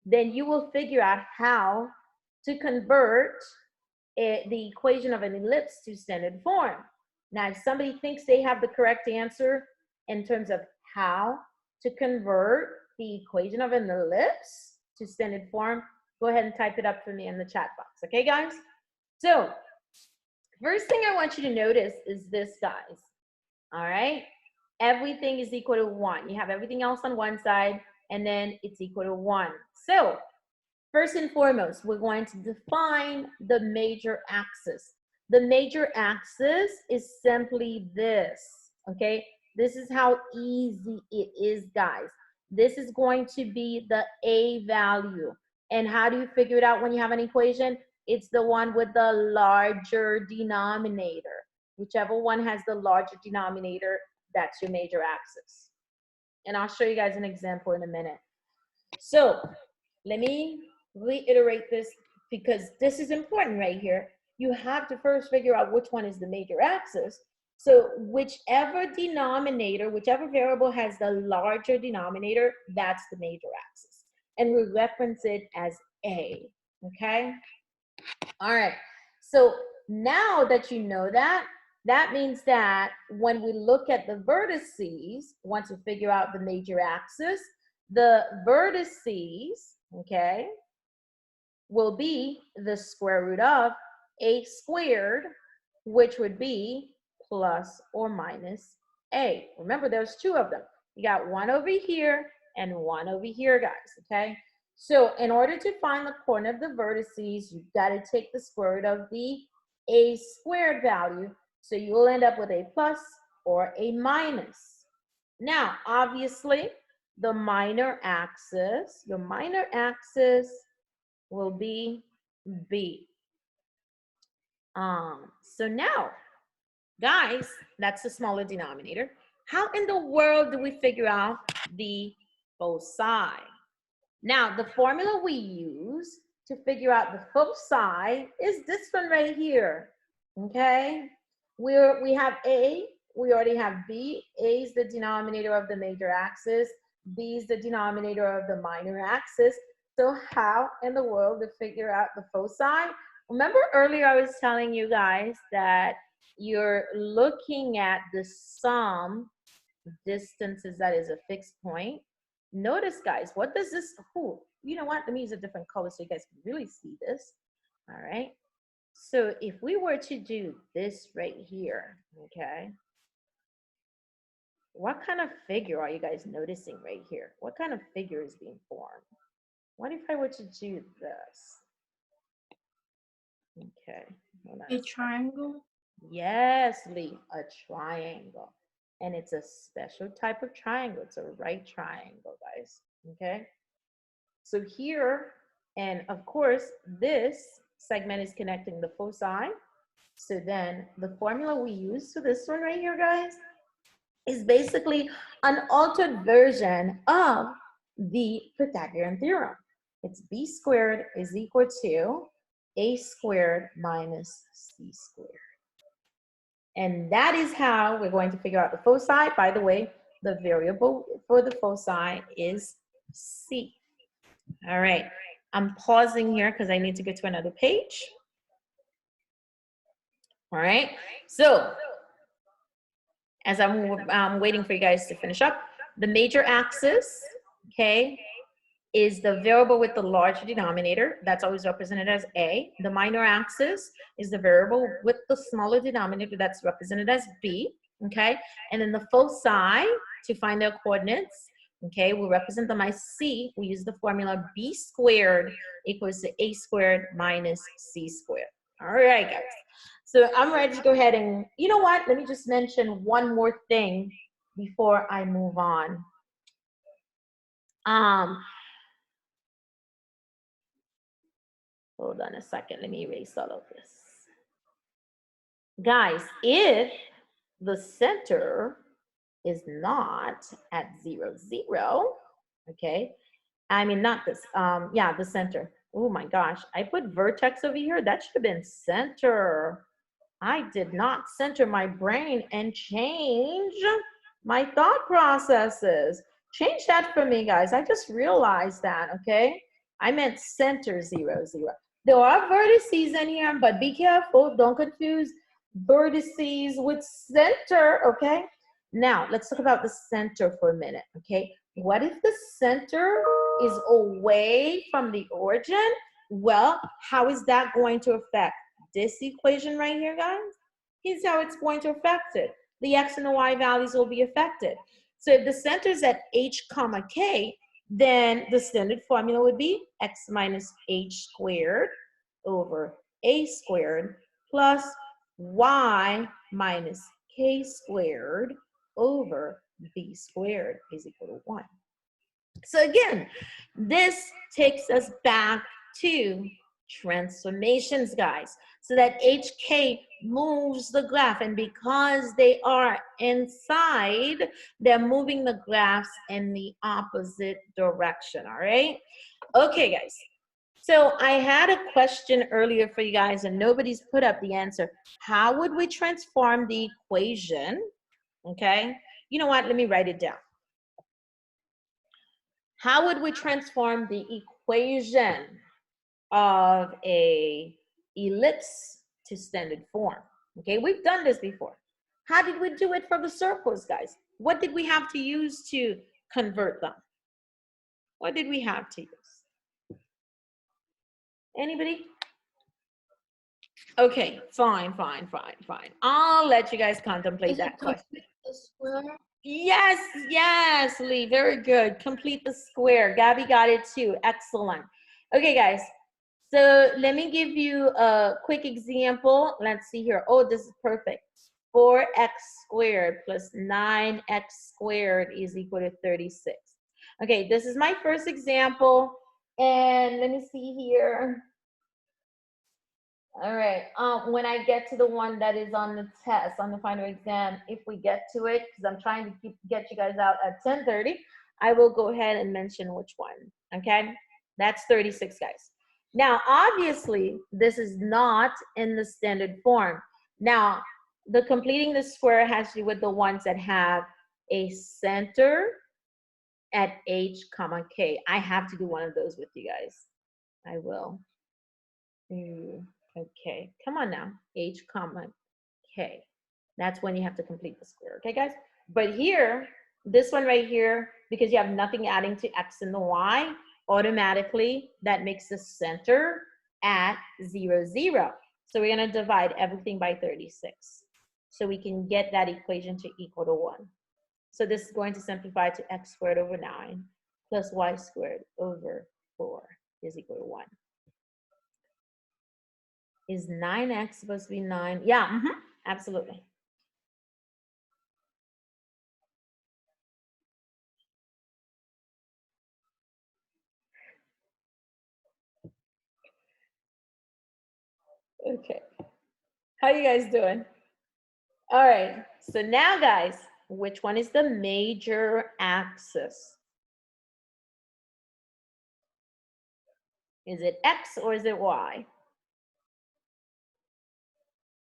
then you will figure out how to convert the equation of an ellipse to standard form. Now, if somebody thinks they have the correct answer in terms of how to convert the equation of an ellipse to standard form, go ahead and type it up for me in the chat box, okay, guys? So, first thing I want you to notice is this, guys, all right? Everything is equal to 1. You have everything else on one side, and then it's equal to 1. So, first and foremost, we're going to define the major axis. The major axis is simply this, okay? This is how easy it is, guys. This is going to be the A value. And how do you figure it out when you have an equation? It's the one with the larger denominator. Whichever one has the larger denominator, that's your major axis. And I'll show you guys an example in a minute. So let me reiterate this because this is important right here. You have to first figure out which one is the major axis. So whichever denominator, whichever variable has the larger denominator, that's the major axis. And we reference it as A, okay? All right, so now that you know that, that means that when we look at the vertices, once we figure out the major axis, the vertices, okay, will be the square root of a squared, which would be plus or minus a. Remember, there's two of them. You got one over here and one over here, guys, okay? So in order to find the corner of the vertices, you've got to take the square root of the a squared value. So you will end up with a plus or a minus. Now, obviously, the minor axis, your minor axis will be B. So now, guys, that's the smaller denominator. How in the world do we figure out the foci? Now, the formula we use to figure out the foci is this one right here, okay? We have A, we already have B. A is the denominator of the major axis. B is the denominator of the minor axis. So how in the world to figure out the foci? Remember earlier I was telling you guys that you're looking at the sum distances that is a fixed point. Notice, guys, what does this, you know what? Let me use a different color so you guys can really see this. All right. So if we were to do this right here, okay, what kind of figure are you guys noticing right here? What kind of figure is being formed? What if I were to do this? Okay. A triangle? Yes, Lee, a triangle. And it's a special type of triangle. It's a right triangle, guys. Okay. So here, and of course, this segment is connecting the foci. So then the formula we use for this one right here, guys, is basically an altered version of the Pythagorean theorem. It's b squared is equal to a squared minus c squared. And that is how we're going to figure out the foci. By the way, the variable for the foci is c. All right, I'm pausing here because I need to get to another page. All right, so as I'm waiting for you guys to finish up, the major axis, okay, is the variable with the large denominator. That's always represented as A. The minor axis is the variable with the smaller denominator. That's represented as B, okay? And then the foci, to find their coordinates, okay, we represent them as C. We use the formula B squared equals to A squared minus C squared. All right, guys. So I'm ready to go ahead and, you know what? Let me just mention one more thing before I move on. Hold on a second. Let me erase all of this. Guys, if the center is not at 0, 0, okay? I mean, not this, yeah, the center. Oh my gosh, I put vertex over here. That should have been center. I did not center my brain and change my thought processes. Change that for me, guys. I just realized that, okay? I meant center 0, 0. There are vertices in here, but be careful. Don't confuse vertices with center, okay? Now, let's talk about the center for a minute, okay? What if the center is away from the origin? Well, how is that going to affect this equation right here, guys? Here's how it's going to affect it. The x and the y values will be affected. So if the center is at h comma k, then the standard formula would be x minus h squared over a squared plus y minus k squared over b squared is equal to 1. So again, this takes us back to transformations, guys, so that HK moves the graph, and because they are inside, they're moving the graphs in the opposite direction, all right? Okay, guys. So I had a question earlier for you guys, and nobody's put up the answer. How would we transform the equation? Okay, you know what? Let me write it down. How would we transform the equation of a ellipse to standard form? Okay, we've done this before. How did we do it for the circles, guys? What did we have to use to convert them? What did we have to use? Anybody? Okay, fine. I'll let you guys contemplate that question. The square? Yes, Lee, very good. Complete the square. Gabby got it too. Excellent. Okay, guys. So let me give you a quick example. Let's see here. Oh, this is perfect. 4x squared plus 9x squared is equal to 36. Okay, this is my first example. And let me see here. All right, when I get to the one that is on the test, on the final exam, if we get to it, because I'm trying to get you guys out at 10:30, I will go ahead and mention which one, okay? That's 36, guys. Now, obviously, this is not in the standard form. Now, the completing the square has to do with the ones that have a center at H, comma, K. I have to do one of those with you guys. I will. Okay, come on now, H, comma, K. That's when you have to complete the square, okay, guys? But here, this one right here, because you have nothing adding to X and the Y, automatically, that makes the center at 0, 0. So we're gonna divide everything by 36. So we can get that equation to equal to 1. So this is going to simplify to X squared over 9 plus Y squared over 4 is equal to 1. Is 9x supposed to be 9? Yeah, absolutely. Okay. How you guys doing? All right. So now, guys, which one is the major axis? Is it X or is it Y?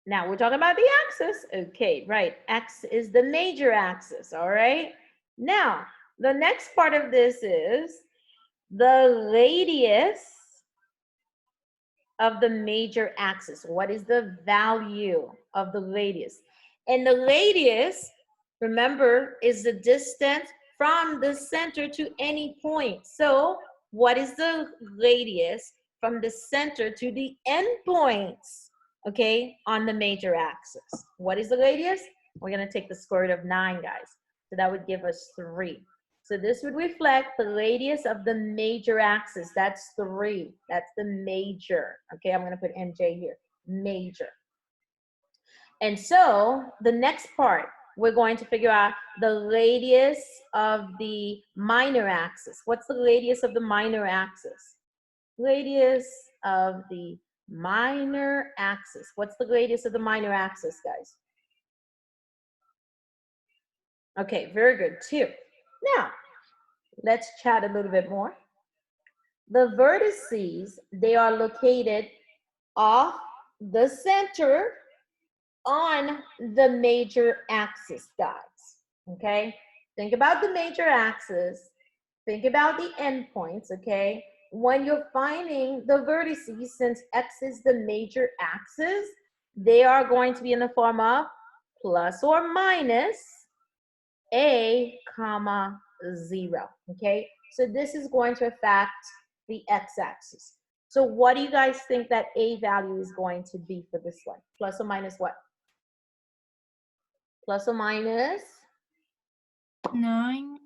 Now we're talking about the axis. Okay, right. X is the major axis, all right? Now, the next part of this is the radius of the major axis. What is the value of the radius? And the radius, remember, is the distance from the center to any point. So what is the radius from the center to the endpoints, okay, on the major axis? What is the radius? We're gonna take the square root of 9, guys. So that would give us 3. So this would reflect the radius of the major axis. That's 3. That's the major. Okay, I'm going to put MJ here. Major. And so the next part, we're going to figure out the radius of the minor axis. What's the radius of the minor axis? Radius of the minor axis. What's the radius of the minor axis, guys? Okay, very good. 2. Now, let's chat a little bit more. The vertices, they are located off the center on the major axis, guys. Okay? Think about the major axis. Think about the endpoints, okay? When you're finding the vertices, since X is the major axis, they are going to be in the form of plus or minus a comma 0, okay? So this is going to affect the x-axis. So what do you guys think that a value is going to be for this one? Plus or minus what? Plus or minus? 9.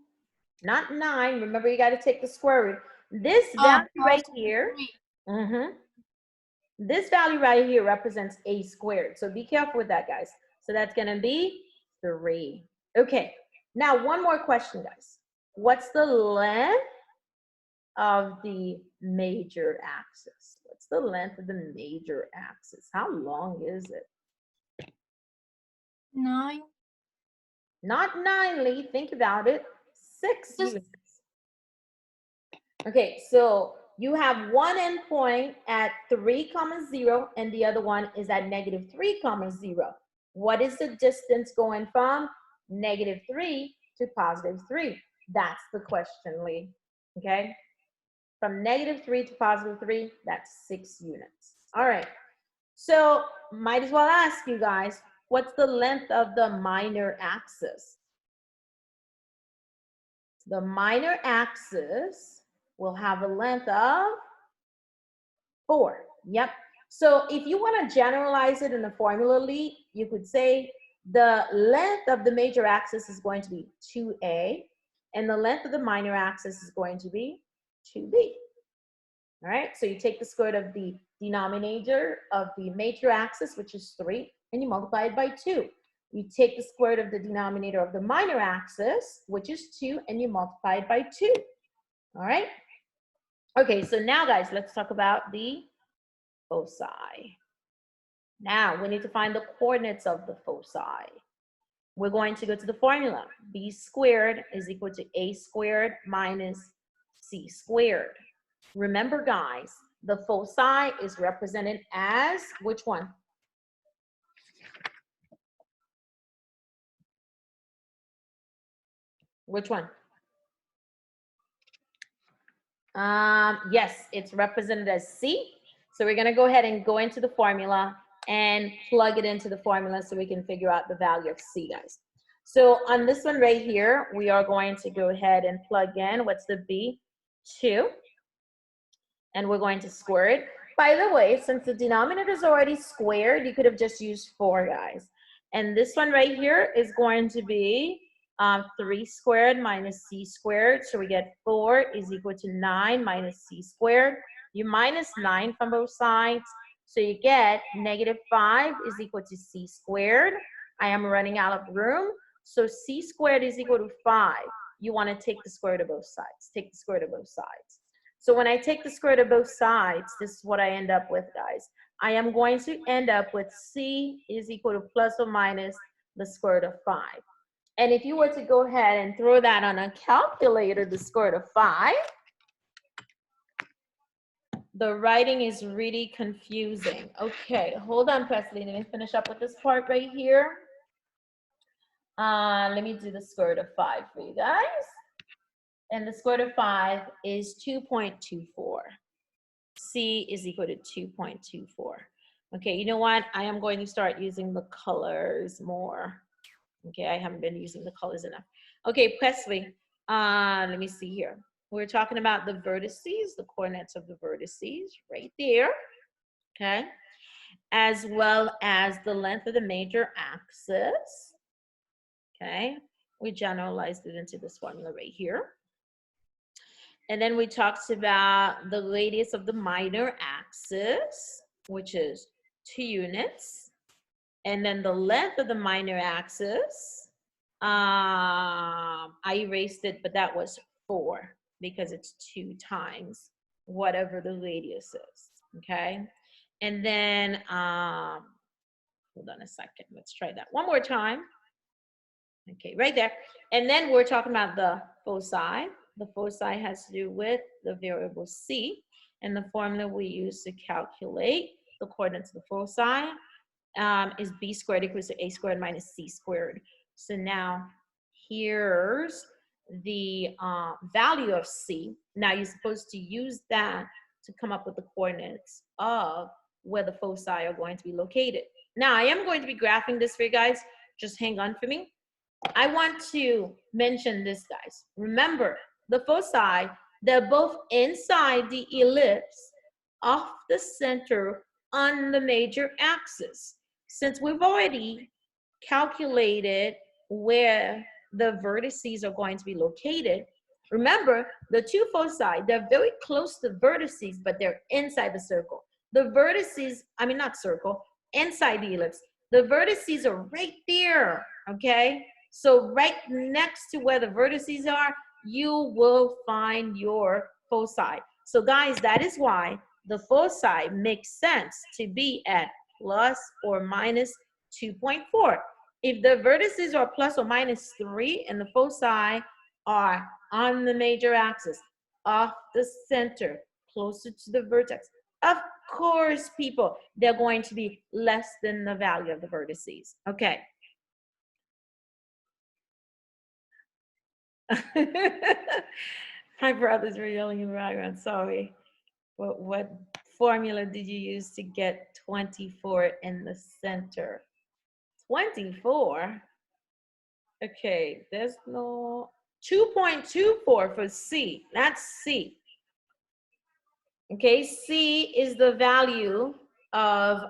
Not 9. Remember, you got to take the square root. This value right here, this value right here represents a squared. So be careful with that, guys. So that's going to be 3. Okay. Now, one more question, guys. What's the length of the major axis? What's the length of the major axis? How long is it? 9. Not 9, Lee. Think about it. 6 units. Okay, so you have one endpoint at 3, 0, and the other one is at negative 3, 0. What is the distance going from negative 3 to positive 3? That's the question, Lee. Okay? From negative 3 to positive 3, that's 6 units. All right. So might as well ask you guys, what's the length of the minor axis? The minor axis will have a length of 4. Yep. So if you want to generalize it in a formula, Lee, you could say the length of the major axis is going to be 2a, and the length of the minor axis is going to be 2b. All right, so you take the square root of the denominator of the major axis, which is 3, and you multiply it by 2. You take the square root of the denominator of the minor axis, which is 2, and you multiply it by 2. All right. Okay, so now guys, let's talk about the foci. Now we need to find the coordinates of the foci. We're going to go to the formula. B squared is equal to A squared minus C squared. Remember guys, the foci is represented as which one? Which one? Yes, it's represented as C. So we're going to go ahead and go into the formula and plug it into the formula so we can figure out the value of C, guys. So on this one right here, we are going to go ahead and plug in, what's the B? 2. And we're going to square it. By the way, since the denominator is already squared, you could have just used 4, guys. And this one right here is going to be 3 squared minus C squared. So we get 4 is equal to 9 minus C squared. You minus 9 from both sides. So you get negative 5 is equal to C squared. I am running out of room. So C squared is equal to 5. You want to take the square root of both sides. Take the square root of both sides. So when I take the square root of both sides, this is what I end up with, guys. I am going to end up with C is equal to plus or minus the square root of 5. And if you were to go ahead and throw that on a calculator, the square root of 5, the writing is really confusing. Okay, hold on, Presley. Let me finish up with this part right here. Let me do the square root of 5 for you guys. And the square root of 5 is 2.24. C is equal to 2.24. Okay, you know what? I am going to start using the colors more. Okay, I haven't been using the colors enough. Okay, Presley, let me see here. We're talking about the vertices, the coordinates of the vertices right there. Okay, as well as the length of the major axis. Okay, we generalized it into this formula right here. And then we talked about the radius of the minor axis, which is 2 units. And then the length of the minor axis, I erased it, but that was 4 because it's 2 times whatever the radius is, okay? And then, hold on a second, let's try that one more time. Okay, right there. And then we're talking about the foci. The foci has to do with the variable C, and the formula we use to calculate the coordinates of the foci is B squared equals to A squared minus C squared. So now here's the value of C. Now you're supposed to use that to come up with the coordinates of where the foci are going to be located. Now I am going to be graphing this for you guys. Just hang on for me. I want to mention this, guys. Remember, the foci, they're both inside the ellipse, off the center on the major axis. Since we've already calculated where the vertices are going to be located, remember, the two foci, they're very close to the vertices, but they're inside the circle. The vertices, I mean, not circle, inside the ellipse. The vertices are right there, okay? So right next to where the vertices are, you will find your foci. So guys, that is why the foci makes sense to be at plus or minus 2.4. If the vertices are plus or minus 3 and the foci are on the major axis, off the center, closer to the vertex, of course, people, they're going to be less than the value of the vertices. Okay. My brothers were yelling in the background. Sorry. What formula did you use to get 24 in the center? 24? Okay, there's no 2.24 for C. That's C. Okay, C is the value of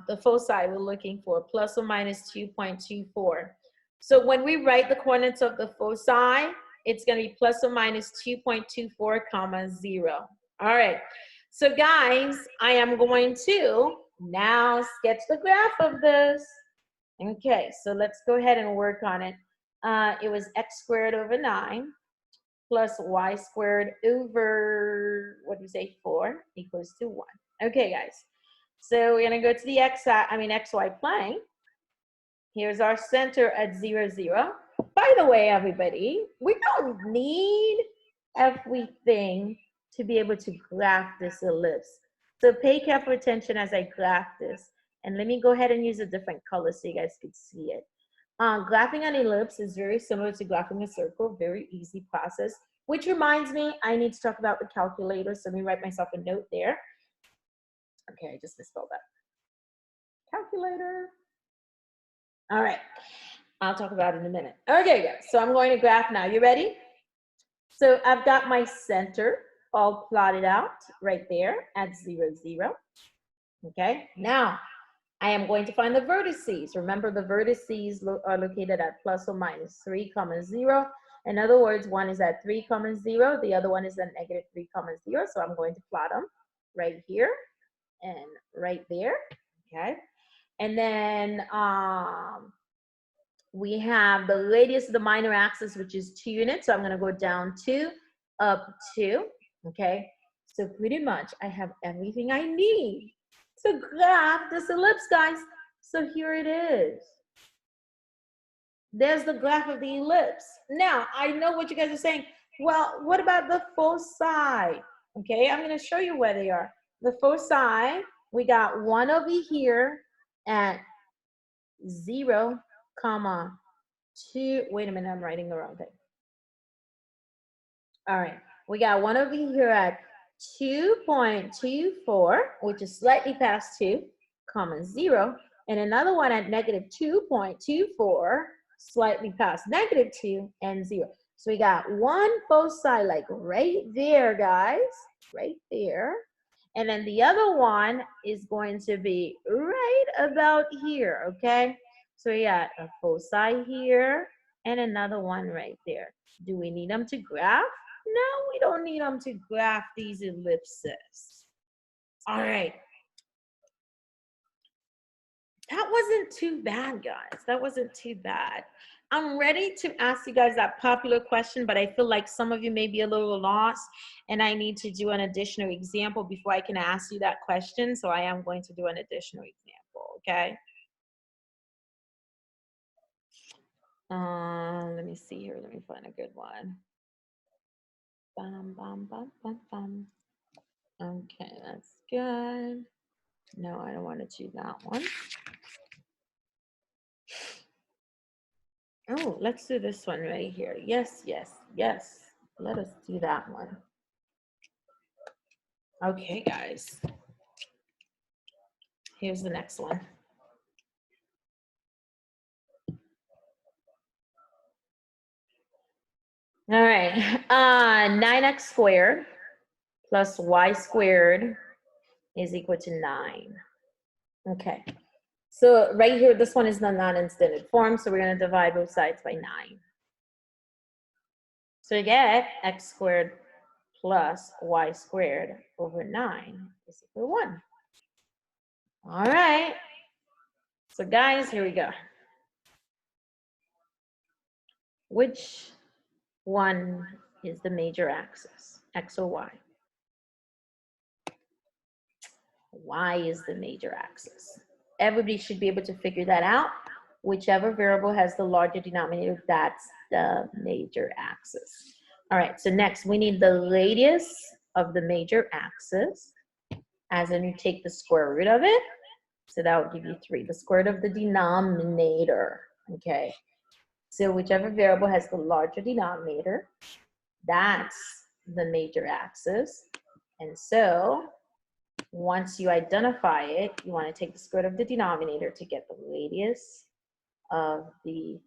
the foci we're looking for, plus or minus 2.24. So when we write the coordinates of the foci, it's going to be plus or minus 2.24 comma 0. All right. So guys, I am going to now sketch the graph of this. Okay, so let's go ahead and work on it. It was x squared over 9 plus y squared over, what do we say, 4 equals to 1. Okay, guys. So we're going to go to the xy plane. Here's our center at 0, 0. By the way, everybody, we don't need everything to be able to graph this ellipse. So pay careful attention as I graph this. And let me go ahead and use a different color so you guys can see it. Graphing an ellipse is very similar to graphing a circle, very easy process, which reminds me, I need to talk about the calculator. So let me write myself a note there. Okay, I just misspelled that. Calculator. All right, I'll talk about it in a minute. Okay, guys, so I'm going to graph now. You ready? So I've got my center all plotted out right there at 0, 0. Okay, now I am going to find the vertices. Remember, the vertices are located at plus or minus 3, 0. In other words, one is at 3, 0. The other one is at negative 3, 0. So I'm going to plot them right here and right there. Okay. And then we have the radius of the minor axis, which is 2 units. So I'm going to go down 2, up 2. Okay. So pretty much I have everything I need to graph this ellipse, guys. So here it is. There's the graph of the ellipse. Now, I know what you guys are saying. Well, what about the foci? Okay, I'm going to show you where they are. The foci, we got one over here at 0, 2. Wait a minute, I'm writing the wrong thing. All right, we got one over here at 2.24, which is slightly past 2, 0, and another one at negative 2.24, slightly past negative 2 and 0. So we got one foci like right there, guys, right there. And then the other one is going to be right about here, okay? So we got a foci here and another one right there. Do we need them to graph? No, we don't need them to graph these ellipses. All right. That wasn't too bad, guys. That wasn't too bad. I'm ready to ask you guys that popular question, but I feel like some of you may be a little lost, and I need to do an additional example before I can ask you that question. So I am going to do an additional example, okay? Let me see here. Let me find a good one. Bum, bum, bum, bum, bum. Okay, that's good. No, I don't want to do that one. Oh, let's do this one right here. Yes, yes, yes. Let us do that one. Okay, guys. Here's the next one. All right, 9x squared plus y squared is equal to 9. Okay, so right here, this one is the non-extended form, so we're going to divide both sides by 9. So you get x squared plus y squared over 9 is equal to 1. All right, so guys, here we go. Which one is the major axis, x or y? Y is the major axis. Everybody should be able to figure that out. Whichever variable has the larger denominator, that's the major axis. All right, so next we need the radius of the major axis, as in you take the square root of it. So that will give you 3, the square root of the denominator, okay? So whichever variable has the larger denominator, that's the major axis. And so once you identify it, you want to take the square root of the denominator to get the radius of the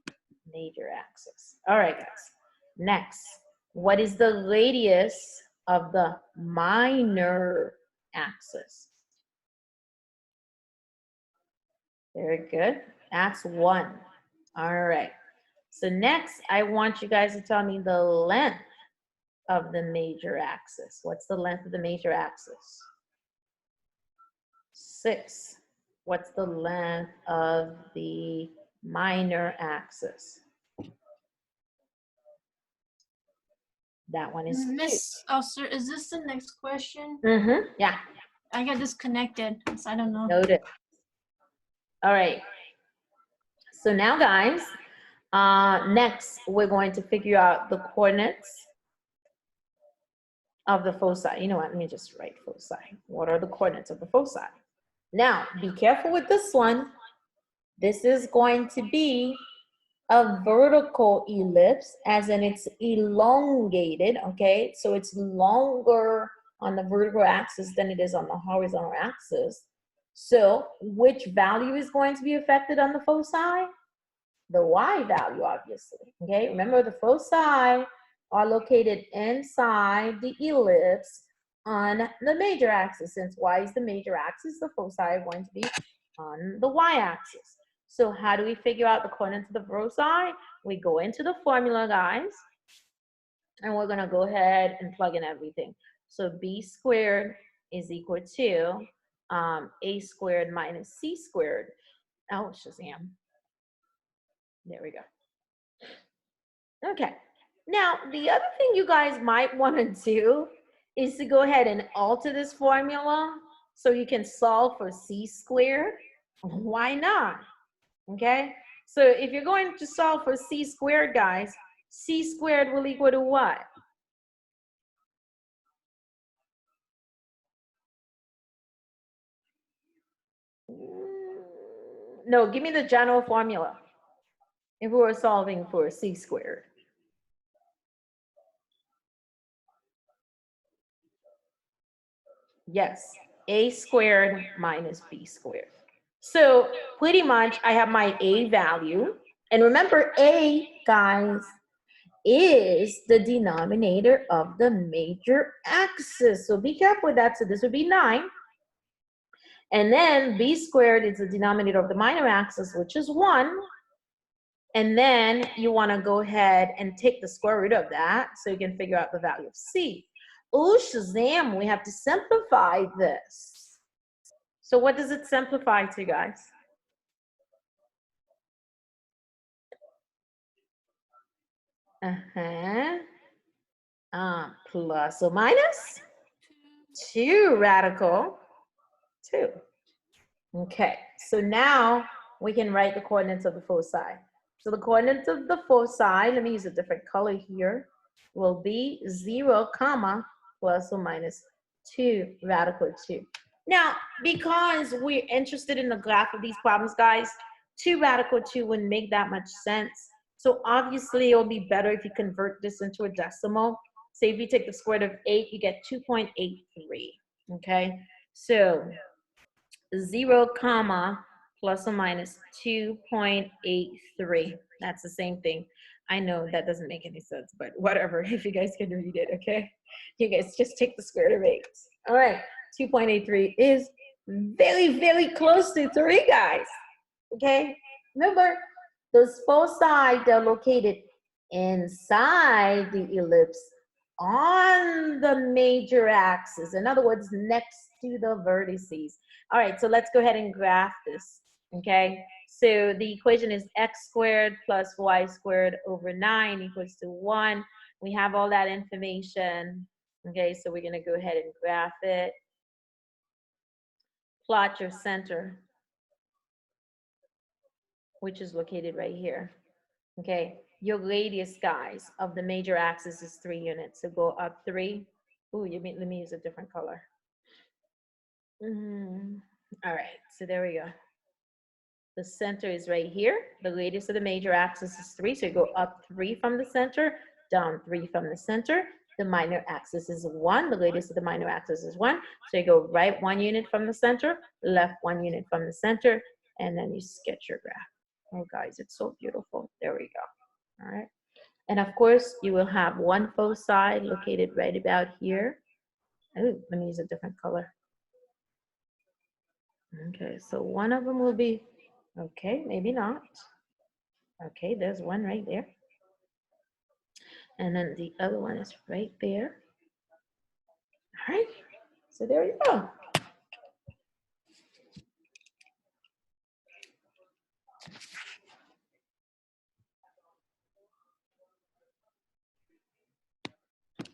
major axis. All right, guys. Next, what is the radius of the minor axis? Very good. That's 1. All right. So next, I want you guys to tell me the length of the major axis. What's the length of the major axis? 6. What's the length of the minor axis? That one is 2. Miss, oh, sir, is this the next question? Yeah. I got disconnected, so I don't know. Noted. All right. So now, guys, next we're going to figure out the coordinates of the foci. You know what? Let me just write foci. What are the coordinates of the foci? Now, be careful with this one. This is going to be a vertical ellipse, as in it's elongated, okay? So it's longer on the vertical axis than it is on the horizontal axis. So which value is going to be affected on the foci? The y value, obviously, okay? Remember, the foci are located inside the ellipse on the major axis. Since y is the major axis, the foci are going to be on the y-axis. So how do we figure out the coordinates of the foci? We go into the formula, guys, and we're gonna go ahead and plug in everything. So b squared is equal to a squared minus c squared. Oh, Shazam. There we go. Okay. Now, the other thing you guys might want to do is to go ahead and alter this formula so you can solve for c squared. Why not? Okay. So if you're going to solve for c squared, guys, c squared will equal to what? No, give me the general formula if we were solving for c squared. Yes, a squared minus b squared. So pretty much I have my a value. And remember, a, guys, is the denominator of the major axis. So be careful with that. So this would be 9. And then b squared is the denominator of the minor axis, which is 1. And then you want to go ahead and take the square root of that so you can figure out the value of c. Oh, Shazam, we have to simplify this. So what does it simplify to, guys? Plus or minus 2 radical 2. Okay, so now we can write the coordinates of the foci. So the coordinates of the foci, let me use a different color here, will be 0, comma, plus or minus 2 radical 2. Now, because we're interested in the graph of these problems, guys, 2 radical 2 wouldn't make that much sense. So obviously, it'll be better if you convert this into a decimal. Say if you take the square root of 8, you get 2.83, okay? So 0, comma, plus or minus 2.83. That's the same thing. I know that doesn't make any sense, but whatever, if you guys can read it, okay? You guys just take the square root of 8. All right, 2.83 is very, very close to 3, guys, okay? Remember, those foci, they're located inside the ellipse on the major axis. In other words, next to the vertices. All right, so let's go ahead and graph this, okay? So the equation is x squared plus y squared over 9 equals to 1. We have all that information, okay? So we're gonna go ahead and graph it. Plot your center, which is located right here, okay? Your radius, guys, of the major axis is 3 units. So go up 3. Ooh, let me use a different color. All right, so there we go. The center is right here. The radius of the major axis is 3. So you go up 3 from the center, down 3 from the center. The minor axis is 1. The radius of the minor axis is 1. So you go right 1 unit from the center, left 1 unit from the center, and then you sketch your graph. Oh, guys, it's so beautiful. There we go. All right. And of course, you will have one foci located right about here. Oh, let me use a different color. Okay, so one of them will be, okay, maybe not. Okay, there's one right there. And then the other one is right there. All right, so there you go.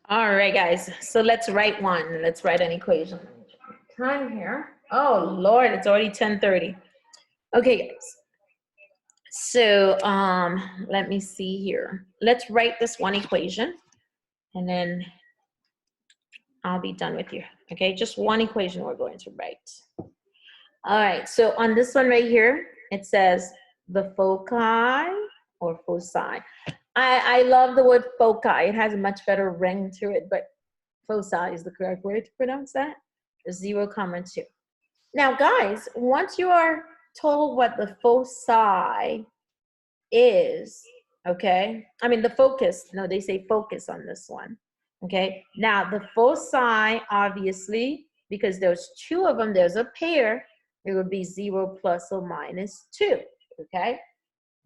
All right, guys. So let's write one. Let's write an equation. Time here. Oh, Lord, it's already 10:30. Okay, guys. So let me see here. Let's write this one equation, and then I'll be done with you. Okay, just one equation we're going to write. All right, so on this one right here, it says the foci or foci. I love the word foci. It has a much better ring to it, but foci is the correct way to pronounce that. 0, 2. Now, guys, once you are told what the foci is, okay? I mean, the focus, no, they say focus on this one, okay? Now, the foci, obviously, because there's two of them, there's a pair, it would be 0 plus or minus 2, okay?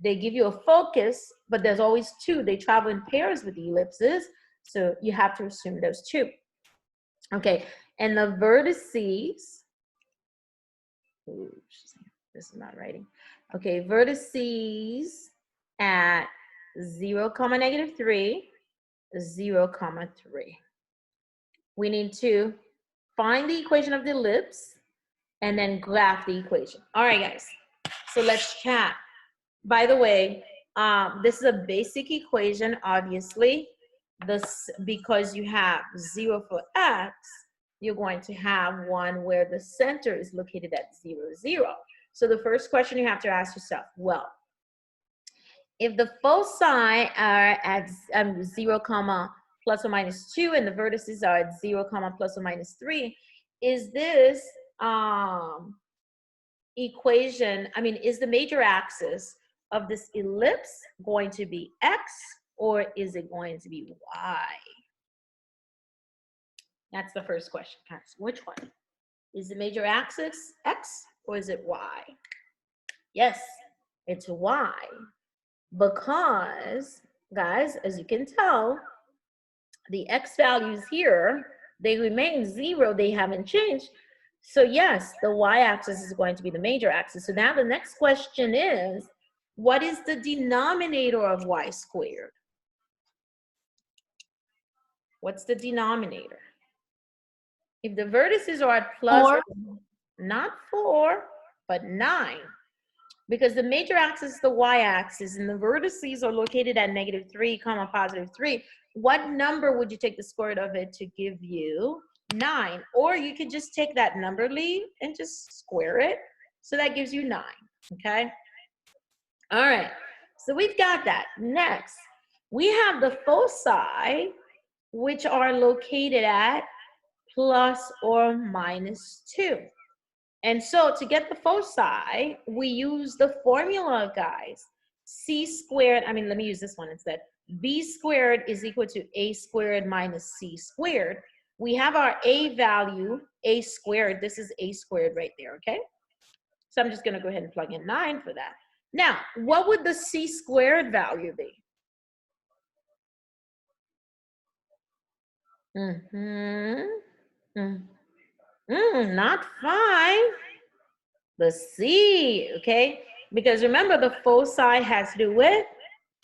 They give you a focus, but there's always two. They travel in pairs with the ellipses, so you have to assume there's two. Okay, and the vertices, oops, this is not writing. Okay, vertices at 0, negative 3, 0, 3. We need to find the equation of the ellipse and then graph the equation. All right, guys, so let's chat. By the way, this is a basic equation, obviously. This, because you have 0 for x, you're going to have one where the center is located at 0, 0. So the first question you have to ask yourself, well, if the foci are at 0, plus or minus 2, and the vertices are at 0, plus or minus 3, is this equation, I mean, is the major axis of this ellipse going to be x, or is it going to be y? That's the first question, guys. Which one? Is the major axis x, or is it y? Yes, it's y. Because, guys, as you can tell, the x values here, they remain 0. They haven't changed. So yes, the y-axis is going to be the major axis. So now the next question is, what is the denominator of y squared? What's the denominator? If the vertices are at plus, 4. not 4, but 9. Because the major axis is the y-axis, and the vertices are located at -3, positive 3. What number would you take the square root of it to give you 9? Or you could just take that number, Lee, and just square it. So that gives you 9, okay? All right, so we've got that. Next, we have the foci, which are located at plus or minus 2. And so to get the foci, we use the formula, guys. C squared, I mean, let me use this one instead. B squared is equal to A squared minus C squared. We have our A value, A squared. This is A squared right there, okay? So I'm just gonna go ahead and plug in 9 for that. Now, what would the C squared value be? Not 5. The C, okay? Because remember, the foci has to do with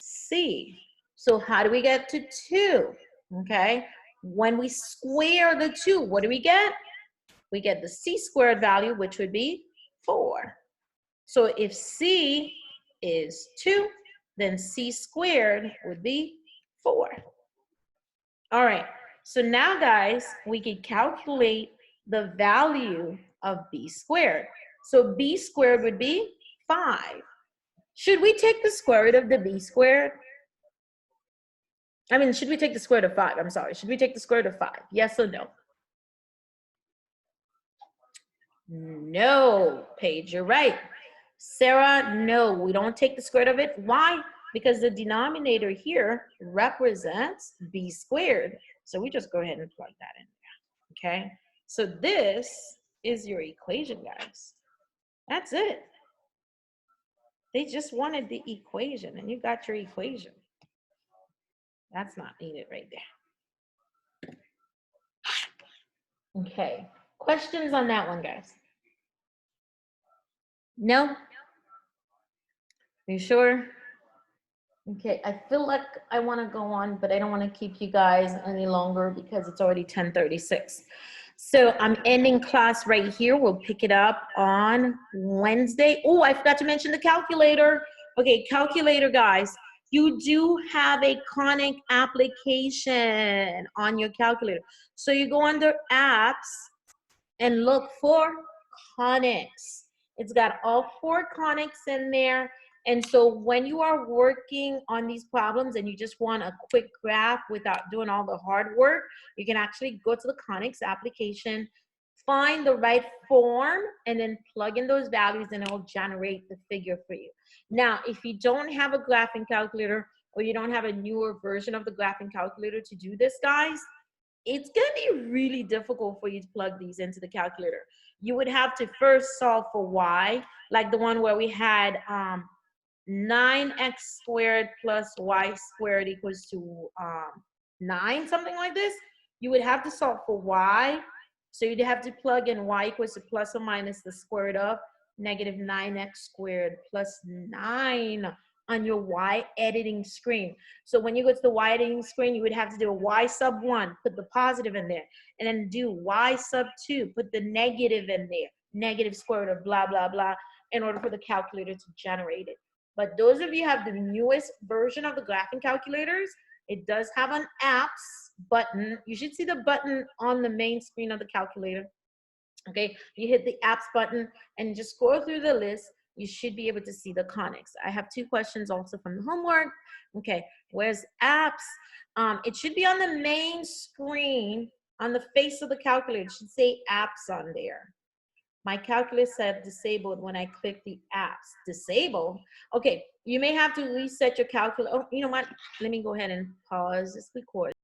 C. So how do we get to 2? Okay? When we square the 2, what do we get? We get the C squared value, which would be 4. So if C is 2, then C squared would be 4. All right. So now, guys, we can calculate the value of B squared. So B squared would be 5. Should we take the square root of the B squared? I mean, should we take the square root of 5? I'm sorry. Should we take the square root of 5? Yes or no? No, Paige, you're right. Sarah, no, we don't take the square root of it. Why? Because the denominator here represents B squared. So we just go ahead and plug that in there, okay? So this is your equation, guys. That's it. They just wanted the equation, and you got your equation. That's not needed right there. Okay, questions on that one, guys? No? You sure? Okay, I feel like I want to go on, but I don't want to keep you guys any longer because it's already 10:36. So I'm ending class right here. We'll pick it up on Wednesday. Oh, I forgot to mention the calculator. Okay, calculator, guys. You do have a Conic application on your calculator. So you go under apps and look for conics. It's got all four conics in there. And so when you are working on these problems and you just want a quick graph without doing all the hard work, you can actually go to the conics application, find the right form, and then plug in those values and it will generate the figure for you. Now, if you don't have a graphing calculator or you don't have a newer version of the graphing calculator to do this, guys, it's going to be really difficult for you to plug these into the calculator. You would have to first solve for y, like the one where we had 9x squared plus y squared equals to 9, something like this. You would have to solve for y. So you'd have to plug in y equals to plus or minus the square root of negative 9x squared plus 9 on your y editing screen. So when you go to the y editing screen, you would have to do a y sub 1, put the positive in there, and then do y sub 2, put the negative in there, negative square root of blah, blah, blah, in order for the calculator to generate it. But those of you who have the newest version of the graphing calculators, it does have an apps button. You should see the button on the main screen of the calculator. Okay, you hit the apps button and just scroll through the list. You should be able to see the conics. I have 2 questions also from the homework. Okay, where's apps? It should be on the main screen on the face of the calculator. It should say apps on there. My calculator said disabled when I clicked the apps. Disabled? Okay, you may have to reset your calculator. Oh, you know what? Let me go ahead and pause this recording.